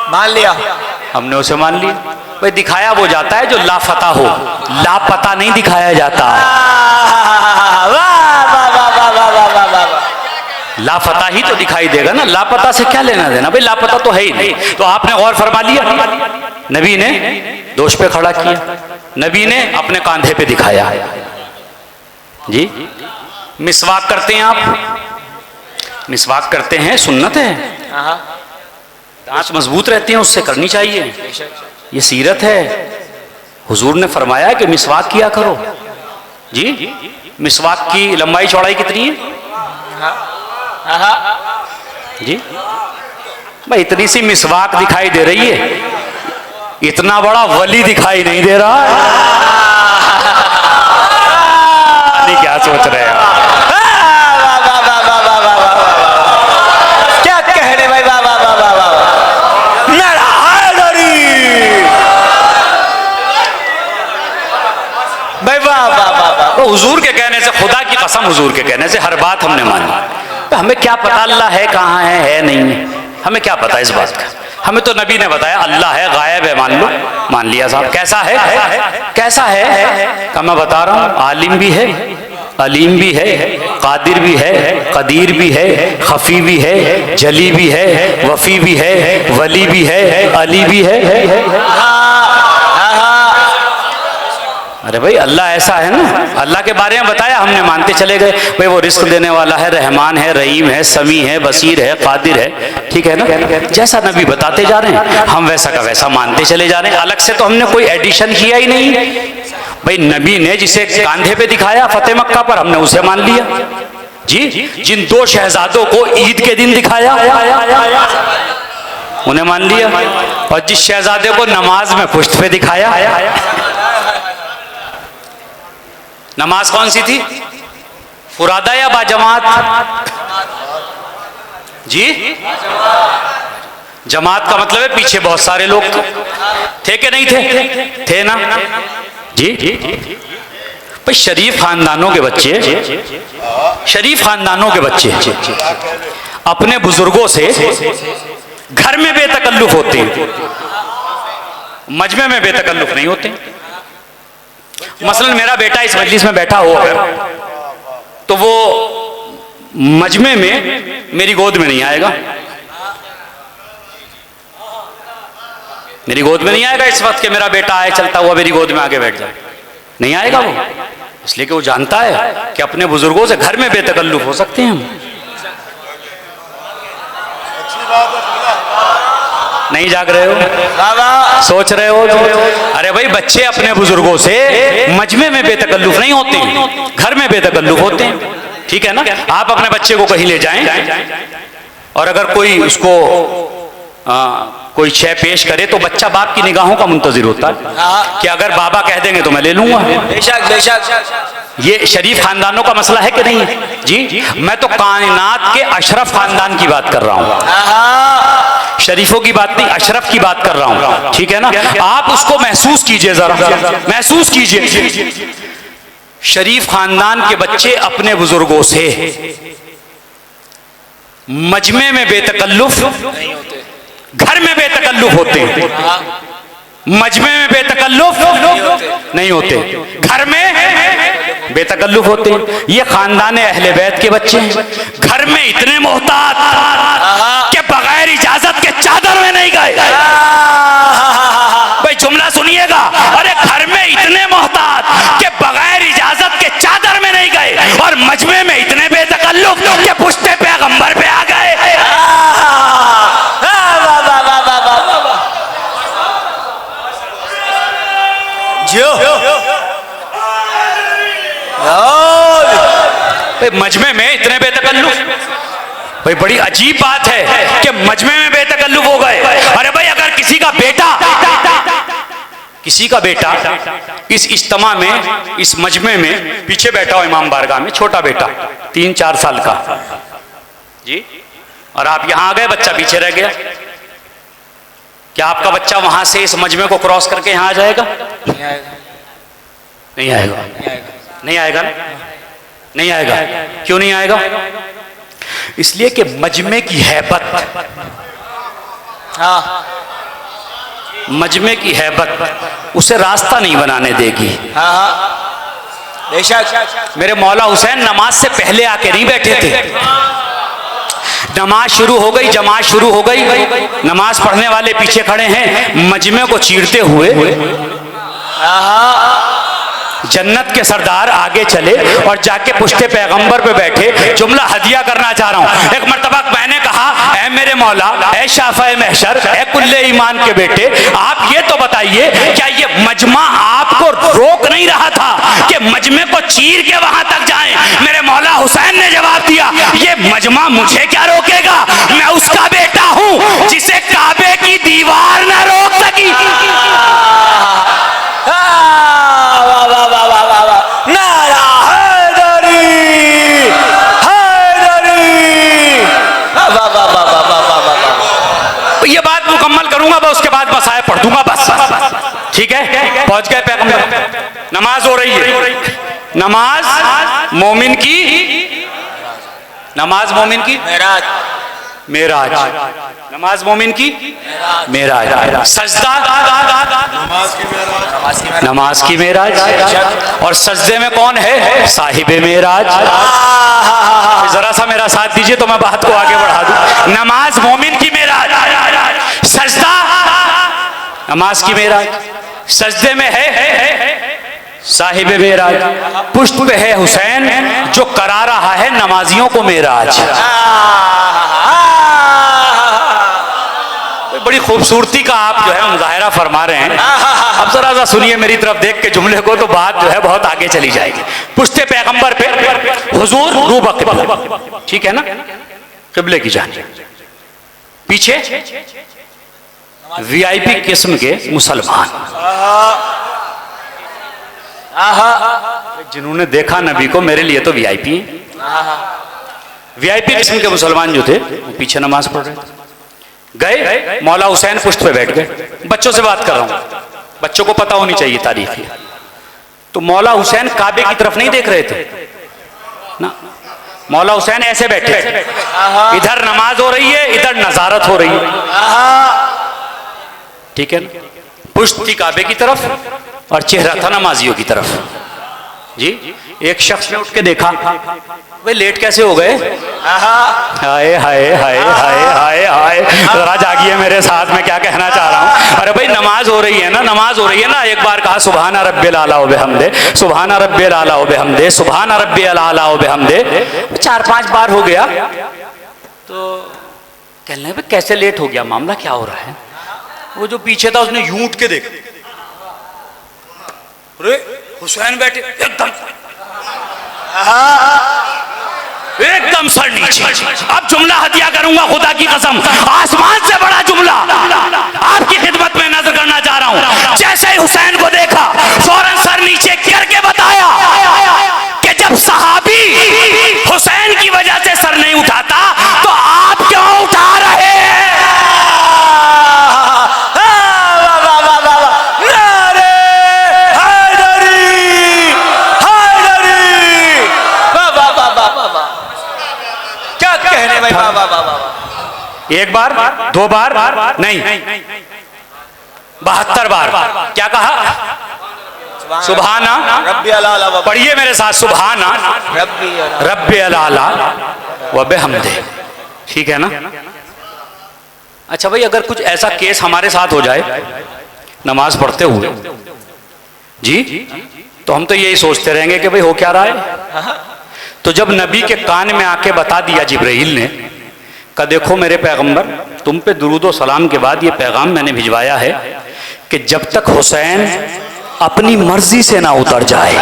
मान लिया, हमने उसे मान लिया। भाई दिखाया वो जाता है जो लापता हो, लापता नहीं दिखाया जाता। लापता ही तो दिखाई देगा ना, लापता से क्या लेना देना। भाई लापता तो है ही नहीं। तो आपने गौर फरमा लिया, नबी ने दोष पे खड़ा किया, नबी ने अपने कांधे पे दिखाया जी। मिसवाक करते हैं आप, मिसवाक करते हैं, सुन्नत है, दांत मजबूत रहते हैं, उससे करनी चाहिए, ये सीरत है। हुजूर ने फरमाया कि मिसवाक किया करो जी। मिसवाक की लंबाई चौड़ाई कितनी है जी? भाई इतनी सी मिसवाक दिखाई दे रही है, इतना बड़ा वली दिखाई नहीं दे रहा है। क्या सोच रहे हैं क्या कह रहे भाई? वाह वाह वाह वाह वाह, भाई वाह वाह वाह वाह। तो हुजूर के कहने से, खुदा की कसम हुजूर के कहने से हर बात हमने मानी। तो हमें क्या पता अल्लाह है कहाँ है नहीं है, हमें क्या पता इस बात का। हमें तो नबी ने बताया अल्लाह है, गायब है, मान लो, मान लिया साहब। कैसा है, कैसा है का मैं बता रहा हूँ। आलिम भी है, अलीम भी है, कादिर भी है, कदीर भी है, खफी भी है, जली भी है, वफी भी है, वली भी है, अली भी है। अरे भाई अल्लाह ऐसा है ना, अल्लाह के बारे में बताया, हमने मानते चले गए। भाई वो रिस्क देने वाला है, रहमान है, रहीम है, समी है, बसीर है, कादिर है, ठीक है ना। जैसा नबी बताते जा रहे हैं हम वैसा का वैसा मानते चले जा रहे हैं। अलग से तो हमने कोई एडिशन किया ही नहीं। भाई नबी ने जिसे कांधे पे दिखाया फतेह मक्का पर, हमने उसे मान लिया जी। जिन 2 शहजादों को ईद के दिन दिखाया उन्हें मान लिया, और जिस शहजादे को नमाज में पुश्त पे दिखाया, नमाज कौन सी थी, फुरादा या बाजमात जी? जमात का मतलब है पीछे बहुत सारे लोग थे कि नहीं थे? थे ना जी। भाई शरीफ खानदानों के बच्चे, शरीफ खानदानों के बच्चे अपने बुजुर्गों से घर में बेतकल्लुफ होते हैं, मजमे में बेतकल्लुफ नहीं होते। मसलन मेरा बेटा इस मजलिस में बैठा हो तो वो मजमे में मेरी गोद में नहीं आएगा, मेरी गोद में नहीं आएगा इस वक्त के मेरा बेटा आए चलता हुआ मेरी गोद में आके बैठ जाए, नहीं आएगा वो। इसलिए कि वो जानता है कि अपने बुजुर्गों से घर में बेतकल्लुफ हो सकते हैं हम। नहीं जाग रहे हो? बाबा सोच रहे हो? अरे भाई बच्चे अपने बुजुर्गों से मजमे में बेतकल्लुफ नहीं होते, घर में बेतकल्लुफ होते हैं। ठीक है ना? आप अपने बच्चे को कहीं ले जाएं और अगर कोई उसको कोई शय पेश करे तो बच्चा बाप की निगाहों का मुंतजिर होता है कि अगर बाबा कह देंगे तो मैं ले लूंगा। बेशक बेशक। ये शरीफ खानदानों का मसला है कि नहीं है? जी, मैं तो कायनात के अशरफ खानदान की बात कर रहा हूँ, शरीफों की बात नहीं, अशरफ की बात कर रहा हूँ। ठीक है ना? आप उसको महसूस कीजिए, जरा महसूस कीजिए। शरीफ खानदान के बच्चे अपने बुजुर्गों से मजमे में बेतकल्लुफ नहीं होते, घर में बेतकल्लुफ होते हैं। मजमे में बेतकल्लुफ नहीं होते, घर में बेतकल्लुफ होते हैं। ये खानदान अहले बैत के बच्चे हैं, घर में इतने मोहतात कि बगैर इजाजत के चादर में नहीं गए। भाई जुमला सुनिएगा, अरे घर में इतने मोहतात कि बगैर इजाजत के चादर में नहीं गए और मजमे में इतने बेतकल्लुफ कि पुश्ते पैगंबर पे आ गए। मजमे में इतने बेतकल्लुफ, भाई बड़ी अजीब बात है कि मजमे में बेतकल्लुफ हो गए। अरे भाई अगर किसी का बेटा इस इज्तिमा में, इस मजमे में पीछे बैठा हो इमाम बारगाह में, छोटा बेटा 3-4 साल का जी, और आप यहां आ गए, बच्चा पीछे रह गया, क्या आपका बच्चा वहां से इस मजमे को क्रॉस करके यहां आ जाएगा? नहीं आएगा। नहीं आएगा ना? नहीं आएगा। क्यों नहीं आएगा? इसलिए कि मजमे की हैबत, मजमे की हैबत उसे रास्ता नहीं बनाने देगी। बेशक। मेरे मौला हुसैन नमाज से पहले आके नहीं बैठे थे, नमाज शुरू हो गई, जमात शुरू हो गई, नमाज पढ़ने वाले पीछे खड़े हैं, मजमे को चीरते हुए जन्नत के सरदार आगे चले और जाके पुश्ते पैगंबर पे बैठे। जुमला हदिया करना चाह रहा हूं। एक मर्तबा मैंने कहा, ऐ मेरे मौला, ऐ शाफ़े महशर, ऐ कुल्ले ईमान के बेटे, आप ये तो बताइए क्या ये मजमा आपको रोक नहीं रहा था कि मजमे को चीर के वहां तक जाएं? मेरे मौला हुसैन ने जवाब दिया, ये मजमा मुझे क्या रोकेगा, मैं उसका बेटा हूं जिसे काबे की दीवार न रोक सकी। नारा हैदरी, हैदरी। ये बात मुकम्मल करूंगा, बस उसके बाद बस आए पढ़ दूंगा, बस ठीक है? पहुंच गए पैगंबर, नमाज हो रही है, नमाज मोमिन की, नमाज मोमिन की मेराज, नमाज मोमिन की मेराज, सजदा नमाज की मेराज, और सजदे में कौन है? साहिबे मेराज। जरा सा मेरा साथ दीजिए तो मैं बात को आगे बढ़ा दूं। नमाज मोमिन की मेराज, सजदा नमाज की मेराज, सजदे में है साहिबे मेराज, पुष्ट पे है हुसैन जो करा रहा है नमाजियों को मेराज। बड़ी खूबसूरती का आप जो है मुजाहिरा फरमा रहे हैं। अब जरा सा सुनिए मेरी तरफ देख के जुमले को, तो बात जो है बहुत आगे चली जाएगी। पुश्ते पैगंबर पे हुजूर रूबा किबला, ठीक है ना, किबले की जानिब, पीछे वीआईपी किस्म के मुसलमान, जिन्होंने देखा नबी को, मेरे लिए तो वीआईपी किस्म के मुसलमान जो थे वो पीछे नमाज पढ़ रहे थे। गए मौला हुसैन पुश्त पे बैठ गए, बच्चों से बात कर रहा हूं, बच्चों को पता होनी चाहिए तारीख। तो मौला हुसैन काबे की तरफ नहीं देख रहे थे ना, मौला हुसैन ऐसे बैठे, इधर नमाज हो रही है, इधर नजारत हो रही है, ठीक है ना? पुश्त थी काबे की तरफ और चेहरा था नमाजियों की तरफ जी। एक शख्स ने उठ के देखा, भाई लेट कैसे हो गए? हाय हाय हाय हाय हाय हाय, जरा जागिए मेरे साथ, मैं क्या कहना चाह रहा हूँ। अरे भाई नमाज हो रही है ना, नमाज हो रही है ना। एक बार कहा सुभाना रब्बिल आला व बिहम्दे, सुभाना रब्बिल आला व बिहम्दे, सुभाना रब्बिल आला व बिहम्दे, 4-5 बार हो गया। तो कहने लगे कैसे लेट हो गया, मामला क्या हो रहा है? वो जो पीछे था उसने यूं उठ के देखा, अरे हुसैन बैठे एकदम सर नीचे। अब जुमला हदिया करूंगा खुदा की कसम, आसमान से बड़ा जुमला आपकी खिदमत में नजर करना चाह रहा हूं। जैसे ही हुसैन को देखा फौरन सर नीचे करके बताया कि जब सहाबी हुसैन की वजह से सर नहीं उठाता तो आप क्यों उठा रहे हैं? एक बार, दो बार नहीं, 72 बार। क्या कहा? सुभाना, पढ़िए मेरे साथ, सुभाना रब्बी अलाला व बिहम्दे। ठीक है ना? अच्छा भाई, अगर कुछ ऐसा केस हमारे साथ हो जाए नमाज पढ़ते हुए जी, तो हम तो यही सोचते रहेंगे कि भाई हो क्या रहा है। तो जब नबी के कान में आके बता दिया जिब्राइल ने कि देखो मेरे पैगंबर, तुम पे दुरूद व सलाम के बाद ये पैगाम मैंने भिजवाया है कि जब तक हुसैन अपनी मर्जी से ना उतर जाए।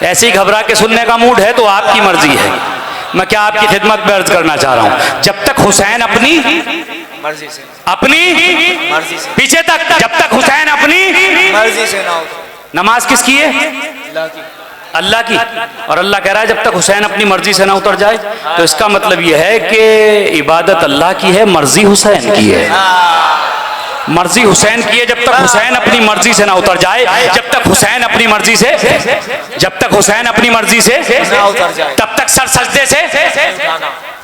ऐसे ही घबरा के सुनने का मूड है तो आपकी मर्जी है, मैं क्या आपकी खिदमत में अर्ज करना चाह रहा हूं। जब तक हुसैन अपनी मर्जी से, पीछे तक, जब तक हुसैन अपनी मर्जी से ना उतर। नमाज किसकी है? अल्लाह की। और अल्लाह कह रहा है जब तक हुसैन अपनी मर्जी से ना उतर जाए, तो इसका मतलब यह है कि इबादत अल्लाह की है, मर्जी हुसैन की है। मर्जी हुसैन की है। जब तक हुसैन अपनी मर्जी से ना उतर जाए, जब तक हुसैन अपनी मर्जी से, जब तक हुसैन अपनी मर्जी से ना उतर जाए, तब तक सर सजदे से,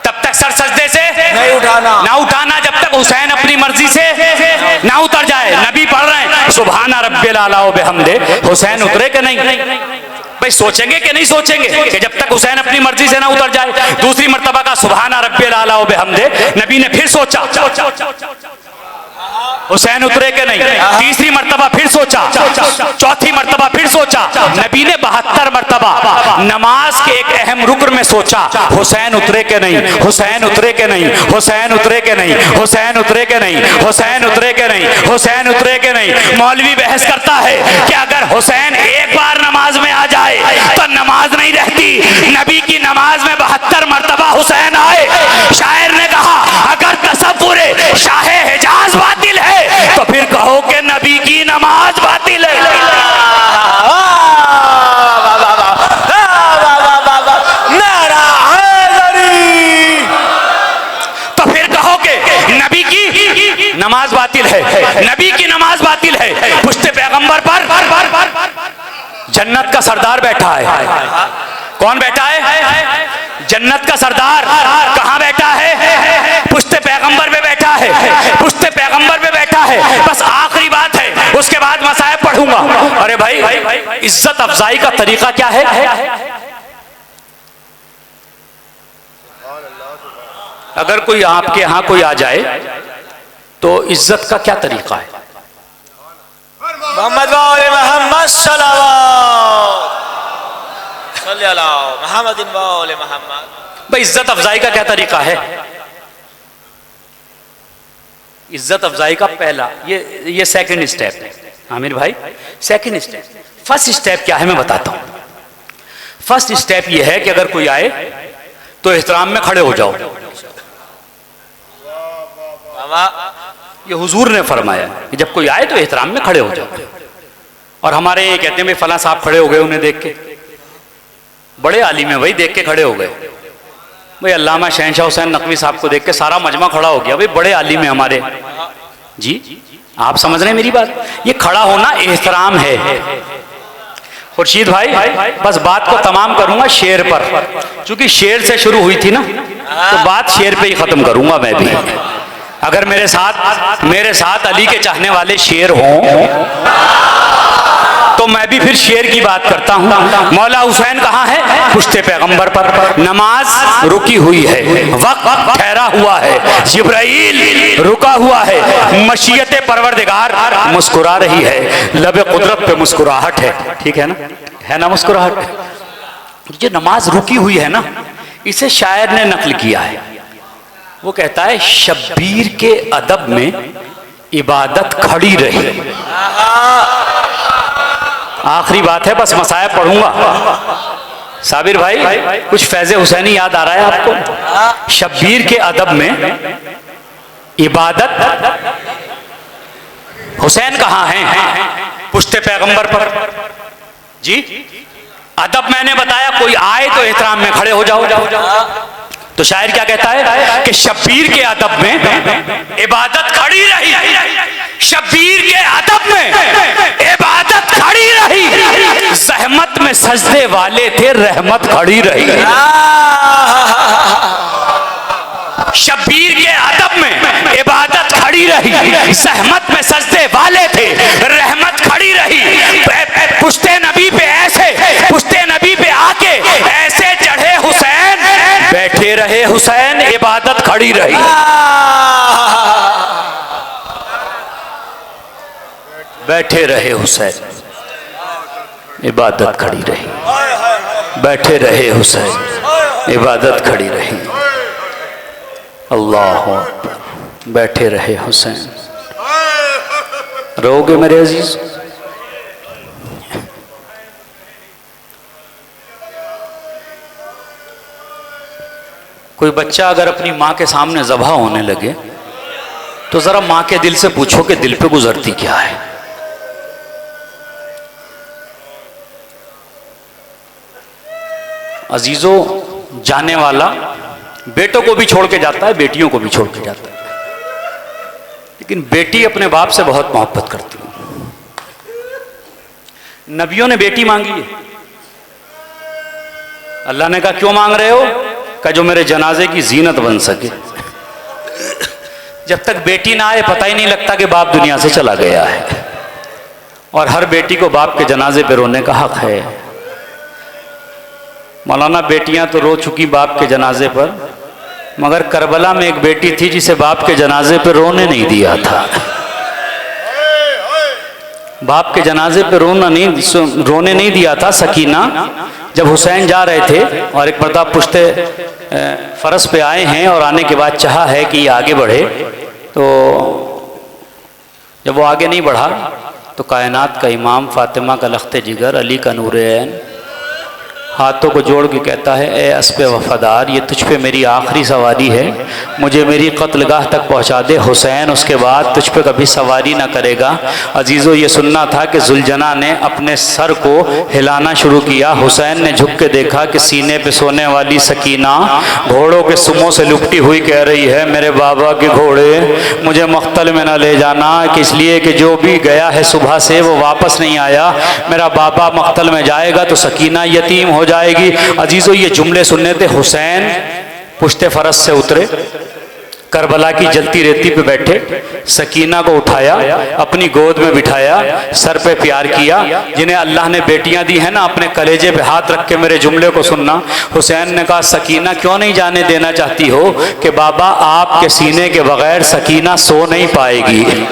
तब तक सर सजदे से नहीं उठाना, ना उठाना, जब तक हुसैन अपनी मर्जी से ना उतर जाए। नबी पढ़ रहे हैं सुभाना रब्बिल आला व बिहम्दे, हुसैन उतरे कि नहीं? भाई सोचेंगे कि नहीं सोचेंगे कि जब तक हुसैन अपनी मर्जी से ना उतर जाए। दूसरी मर्तबा का सुभाना रब्बिल आला व बिहम्दे, नबी ने फिर सोचा हुसैन उतरे के नहीं। तीसरी मर्तबा फिर सोचा, चौथी मर्तबा फिर सोचा। नबी ने 72 मर्तबा नमाज के एक अहम रुकन में सोचा हुसैन उतरे के नहीं, हुसैन उतरे के नहीं, हुसैन उतरे के नहीं, हुसैन उतरे के नहीं, हुसैन उतरे के नहीं, हुसैन उतरे के नहीं। मौलवी बहस करता है कि अगर हुसैन एक बार नमाज में आ जाए तो नमाज नहीं रहती। नबी की नमाज में 72 मर्तबा हुसैन आए। शायर ने कहा अगर तसव्वुर शाह हिजाज बातिल है तो फिर कहो कि नबी की नमाज बातिल है। तो फिर कहो कि नबी की नमाज बातिल है, नबी की नमाज बातिल है। पुश्ते पैगंबर पर जन्नत का सरदार बैठा है। कौन बैठा है? जन्नत का सरदार। कहां बैठा है? पुश्ते पैगंबर पे बैठा है, पुश्ते पैगंबर पे बैठा है। बस आखिरी बात है, उसके बाद मसाइब पढ़ूंगा। अरे भाई, इज्जत अफजाई का तरीका क्या है? अगर कोई आपके यहां कोई आ जाए तो इज्जत का क्या तरीका है? मोहम्मद वाले मोहम्मद सल्लल्लाहु मोहम्मदिन वाले मोहम्मद। भाई इज्जत अफजाई का क्या तरीका है? इज्जत अफजाई का पहला ये सेकंड स्टेप है आमिर भाई, सेकंड स्टेप। फर्स्ट स्टेप क्या है मैं बताता हूं। फर्स्ट स्टेप ये है कि अगर कोई आए तो एहतराम में खड़े हो जाओ। ये हुजूर ने फरमाया कि जब कोई आए तो एहतराम में खड़े हो जाओ। और हमारे ये कहते हैं भाई फला साहब खड़े हो गए, उन्हें देख के बड़े आलिम है भाई, देख के खड़े हो गए। भाई अल्लामा शहनशाह हुसैन नकवी साहब को देख के सारा मजमा खड़ा हो गया। भाई बड़े आलिम है हमारे जी, आप समझ रहे हैं मेरी बात? ये खड़ा होना एहतराम है। खुर्शीद भाई बस बात को तमाम करूंगा शेर पर, क्योंकि शेर से शुरू हुई थी ना, तो बात शेर पे ही खत्म करूंगा मैं भी। अगर मेरे साथ अली के चाहने वाले शेर हों तो मैं भी फिर शेर की बात करता हूं। मौला हुसैन कहाँ है? पुश्ते पैगंबर पर। नमाज रुकी हुई है, वक्त ठहरा हुआ है, जिब्राइल रुका हुआ है, मशीयत परवरदिगार मुस्कुरा रही है, लबे कुदरत पे मुस्कुराहट है। ठीक है ना? है ना मुस्कुराहट? जो नमाज रुकी हुई है ना, इसे शायर ने नकल किया है। वो कहता है शब्बीर के अदब में इबादत खड़ी रही। आखिरी बात है, बस मसाया पढ़ूंगा। साबिर भाई कुछ फैज़े हुसैनी याद आ रहा है आपको? शब्बीर के अदब में इबादत, हुसैन कहाँ हैं? पुश्ते पैगंबर पर जी। अदब मैंने बताया, कोई आए तो एहतराम में खड़े हो जाओ। तो शायर क्या कहता है कि शब्बीर के अदब में इबादत खड़ी रही। शब्बीर के अदब में इबादत खड़ी रही। ज़हमत में सजदे वाले थे, रहमत खड़ी रही। शब्बीर के अदब में इबादत खड़ी रही। ज़हमत में सजदे वाले थे, रहमत खड़ी रही। पुश्ते नबी पे ऐसे, पुश्ते नबी पे आके ऐसे चढ़े हुसैन, बैठे रहे हुसैन, इबादत खड़ी रही। बैठे रहे हुसैन, इबादत खड़ी रही। बैठे रहे हुसैन, इबादत खड़ी रही। अल्लाह अकबर। बैठे रहे हुसैन। रोगे मेरे अजीज? कोई बच्चा अगर अपनी माँ के सामने ज़बह होने लगे तो ज़रा माँ के दिल से पूछो कि दिल पे गुजरती क्या है। अजीजों, जाने वाला बेटों को भी छोड़ के जाता है, बेटियों को भी छोड़ के जाता है, लेकिन बेटी अपने बाप से बहुत मोहब्बत करती है। नबियों ने बेटी मांगी है। अल्लाह ने कहा क्यों मांग रहे हो? कहा जो मेरे जनाजे की जीनत बन सके। जब तक बेटी ना आए पता ही नहीं लगता कि बाप दुनिया से चला गया है। और हर बेटी को बाप के जनाजे पे रोने का हक है। मौलाना, बेटियां तो रो चुकी बाप के जनाजे पर, मगर करबला में एक बेटी थी जिसे बाप के जनाजे पे रोने नहीं दिया था। बाप के जनाजे पे रोने नहीं दिया था। सकीना जब हुसैन जा रहे थे और एक मर्तबा पुश्ते फरस पे आए हैं और आने के बाद चाहा है कि ये आगे बढ़े, तो जब वो आगे नहीं बढ़ा तो कायनात का इमाम, फातिमा का लख्ते जिगर, अली का नूरे ऐन हाथों को जोड़ के कहता है, ए अस्पे वफादार, ये तुझ पे मेरी आखिरी सवारी है, मुझे मेरी कत्लगाह तक पहुंचा दे। हुसैन उसके बाद तुझ पे कभी सवारी ना करेगा। अजीज़ों, ये सुनना था कि जुलजना ने अपने सर को हिलाना शुरू किया। हुसैन ने झुक के देखा कि सीने पे सोने वाली सकीना घोड़ों के सुमों से लुपटी हुई कह रही है, मेरे बाबा के घोड़े मुझे मख्तल में न ले जाना, कि इसलिए कि जो भी गया है सुबह से वो वापस नहीं आया। मेरा बाबा मख्तल में जाएगा तो सकीना यतीम हो जाएगी। अजीजों, ये जुमले सुनने थे। हुसैन पुश्ते फरस से उतरे, करबला की जलती रेती पे बैठे, सकीना को उठाया, अपनी गोद में बिठाया, सर पे प्यार किया। जिन्हें अल्लाह ने बेटियां दी है ना, अपने कलेजे पे हाथ रख के मेरे जुमले को सुनना। हुसैन ने कहा, सकीना क्यों नहीं जाने देना चाहती हो? कि बाबा, आपके सीने के बगैर सकीना सो नहीं पाएगी।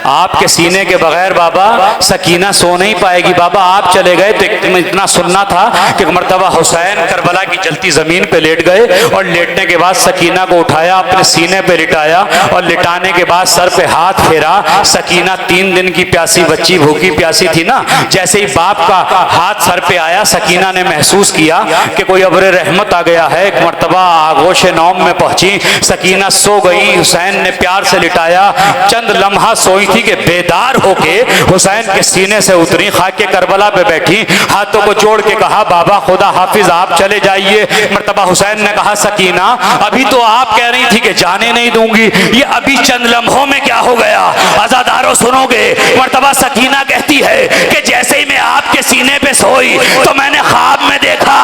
आपके सीने के बगैर बाबा सकीना सो नहीं पाएगी। बाबा आप चले गए तो इतना सुनना था कि मर्तबा हुसैन करबला की जलती ज़मीन पे लेट गए और लेटने के बाद सकीना को उठाया, अपने सीने पे लिटाया और लिटाने के बाद सर पे हाथ फेरा। सकीना 3 दिन की प्यासी बच्ची, भूखी प्यासी थी ना, जैसे ही बाप का हाथ सर पे आया, सकीना ने महसूस किया कि कोई अब्र रहमत आ गया है। एक मर्तबा आगोश नौम में पहुंची, सकीना सो गई। हुसैन ने प्यार से लिटाया, चंद लम्हा सोई थी कि बेदार होके हुसैन के सीने से उतरी, खाके करबला पे बैठी, हाथों को जोड़ के कहा, बाबा खुदा हाफिज, आप चले जाइए। मर्तबा हुसैन ने कहा, सकीना अभी तो आप कह रही थी कि जाने नहीं दूंगी, ये अभी चंद लम्हों में क्या हो गया? आजादारों सुनोगे? मर्तबा सकीना कहती है कि जैसे ही मैं आपके सीने पे सोई तो मैंने ख्वाब में देखा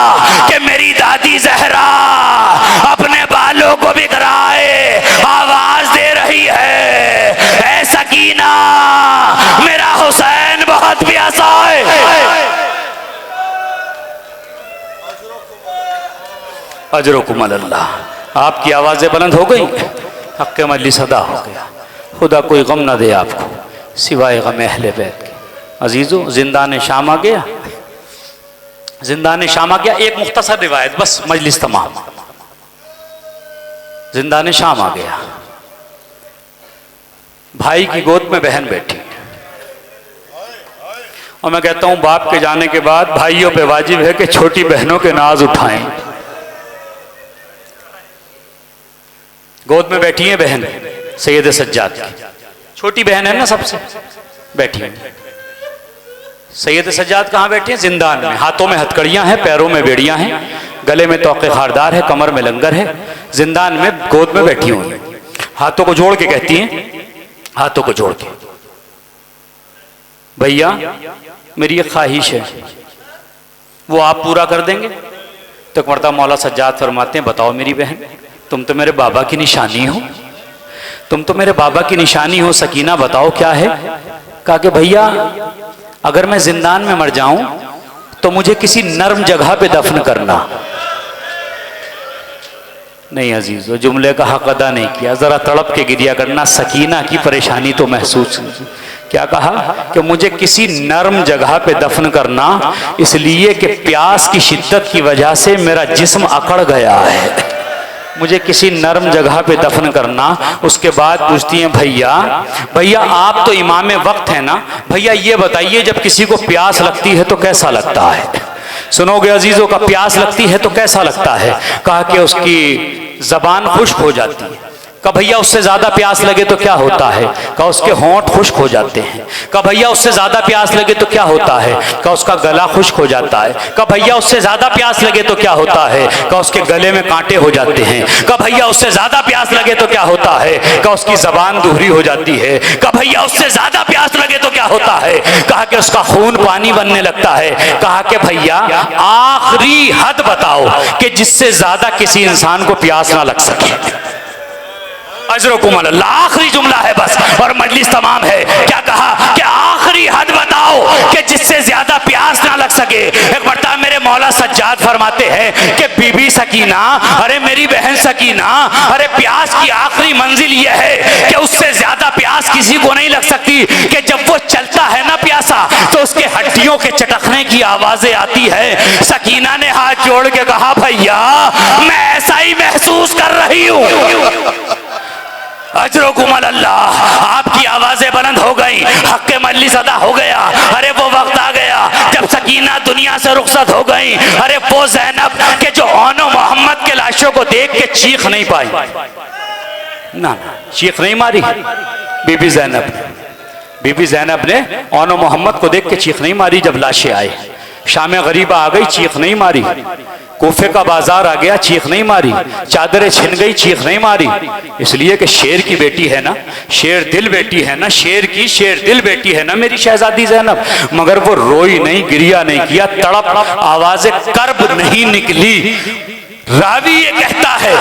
कि मेरी दादी जहरा अपने बालों को बिखराए आवाज दे रही है, ऐ सकीना मेरा हुसैन बहुत प्यासा है। अजरुकुम अल्लाह। आपकी आवाजें बुलंद हो गई, हक़ मजलिस अदा हो गया। खुदा कोई गम ना दे आपको सिवाय गम अहले बैत के। अजीजों, जिंदान शाम आ गया, जिंदान शाम आ गया। एक मुख्तसर रिवायत, बस मजलिस तमाम। जिंदान शाम आ गया, भाई की गोद में बहन बैठी, और मैं कहता हूं बाप के जाने के बाद भाइयों पे वाजिब है कि छोटी बहनों के नाज उठाएं। गोद में बैठी है बहन सैयद सज्जाद की, छोटी बहन है ना सबसे, बैठी है। सैयद सज्जाद कहाँ बैठे हैं? जिंदान में। हाथों में हथकड़ियां हैं, पैरों में बेड़ियां हैं, गले में तोक़े खारदार है, कमर में लंगर है, जिंदान में गोद में बैठी हुई, हाथों को जोड़ के कहती हैं, हाथों को जोड़ के, भैया मेरी एक ख्वाहिश है, वो आप पूरा कर देंगे? तो एक मरतबा मौला सज्जाद फरमाते हैं, बताओ मेरी बहन, तुम तो मेरे बाबा की निशानी हो, तुम तो मेरे बाबा की निशानी हो, सकीना बताओ क्या है? कहा कि भैया अगर मैं जिंदान में मर जाऊं तो मुझे किसी नर्म जगह पे दफन करना। नहीं अजीज, वो जुमले का हक अदा नहीं किया, जरा तड़प के गिरिया करना, सकीना की परेशानी तो महसूस। क्या कहा कि मुझे किसी नर्म जगह पे दफन करना, इसलिए कि प्यास की शिद्दत की वजह से मेरा जिस्म अकड़ गया है, मुझे किसी नर्म जगह पे दफन करना। उसके बाद पूछती हैं, भैया आप तो इमाम वक्त है ना, भैया ये बताइए जब किसी को प्यास लगती है तो कैसा लगता है? सुनोगे अजीजों का, प्यास लगती है तो कैसा लगता है? कहा कि उसकी जबान खुश्क हो जाती है। कहा भैया उससे ज्यादा प्यास लगे तो क्या होता है? कहा उसके होंठ खुश्क हो जाते हैं। कहा भैया उससे ज्यादा प्यास लगे तो क्या होता है? कहा उसका गला खुश्क हो जाता है। कहा भैया उससे ज्यादा प्यास लगे तो क्या होता है? कहा उसके गले में कांटे हो जाते हैं। कहा भैया उससे ज्यादा प्यास लगे तो क्या होता है? कहा उसकी जबान दोहरी हो जाती है। कहा भैया उससे ज्यादा प्यास लगे तो क्या होता है? कहा कि उसका खून पानी बनने लगता है। कहा कि भैया आखिरी हद बताओ कि जिससे ज्यादा किसी इंसान को प्यास ना लग सके। अजरकुम अल्लाह, आखिरी जुमला है बस और मजलिस तमाम है। क्या कहा कि आखिरी हद बताओ कि जिससे ज्यादा प्यास ना लग सके। एक मरतबा मेरे मौला सज्जाद फरमाते हैं कि बीबी सकीना, अरे मेरी बहन सकीना, अरे प्यास की आखिरी मंजिल यह है कि उससे ज्यादा प्यास किसी को नहीं लग सकती कि जब वो चलता है ना प्यासा तो उसके हड्डियों के चटकने की आवाजें आती है। सकीना ने हाथ जोड़ के कहा, भैया मैं ऐसा ही महसूस कर रही हूं। अजरकुम अल्लाह, आपकी आवाजें बुलंद हो गई, हक के मजलिस अदा हो गया। अरे वो वक्त आ गया जब सकीना दुनिया से रुखसत हो गई। अरे वो ज़ैनब के जो ओनो मोहम्मद के लाशों को देख के चीख नहीं पाई, ना चीख नहीं मारी बीबी ज़ैनब। बीबी ज़ैनब ने ओनो मोहम्मद को देख के चीख नहीं मारी। जब लाशें आए, शाम गरीबा आ गई, चीख नहीं मारी। कोफे का बाजार आ गया, चीख नहीं मारी। चादरें छिन गई, चीख नहीं मारी। इसलिए कि शेर की बेटी है ना, शेर दिल बेटी है ना, शेर की शेर दिल बेटी है ना मेरी शहजादी ज़ैनब। मगर वो रोई नहीं, गिरिया नहीं किया, तड़प आवाज़ कर्ब नहीं निकली। रावी ये कहता है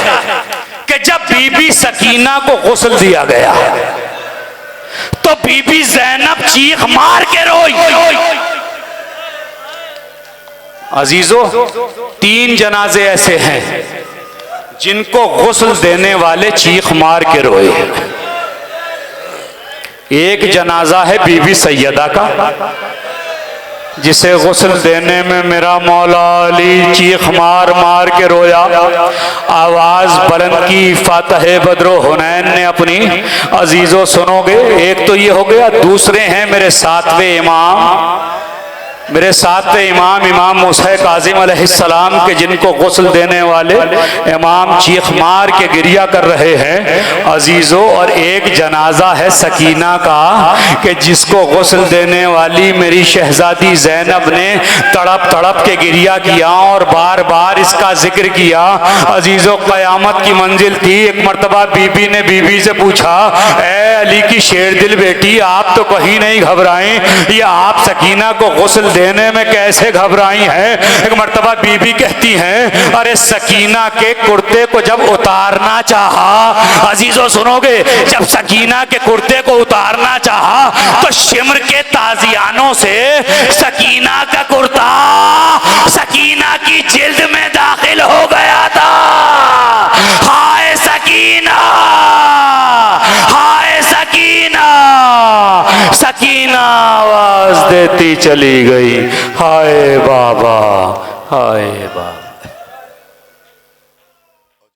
कि जब बीबी सकीना को गुस्ल दिया गया तो बीबी ज़ैनब चीख मार के रोई। अजीजों, 3 जनाजे ऐसे हैं जिनको गुस्ल देने वाले चीख मार के रोए। एक जनाजा है बीबी सैयदा का, जिसे गुस्ल देने में मेरा मौला अली चीख मार मार के रोया। आवाज बुलंद की फातह बद्रो हुनैन ने अपनी। अजीजों सुनोगे, एक तो ये हो गया, दूसरे हैं मेरे 7वें इमाम, मेरे 7वें इमाम इमाम मूसा काज़िम अलैहिस्सलाम के, जिनको गुस्ल देने वाले इमाम चीख मार के गिरिया कर रहे हैं अजीजों। और एक जनाजा है सकीना का कि जिसको गुस्ल देने वाली मेरी शहजादी ज़ैनब ने तड़प तड़प के गिरिया किया और बार बार इसका जिक्र किया। अजीजों, क़यामत की मंजिल थी। एक मरतबा बीबी ने बीबी से पूछा, ए अली की शेर दिल बेटी, आप तो कहीं नहीं घबराएं, या आप सकीना को गुस्ल देने में कैसे घबराई हैं? एक मर्तबा बीबी कहती हैं, अरे सकीना के कुर्ते को जब उतारना चाहा, अजीजों सुनोगे, जब सकीना के कुर्ते को उतारना चाहा तो शिमर के ताजियानों से सकीना का कुर्ता सकीना की जिल्द में दाखिल हो गया था। हाय सकीना, हाय सकीना। सकीना आवाज देती चली गई, हाय बाबा, हाय बाबा।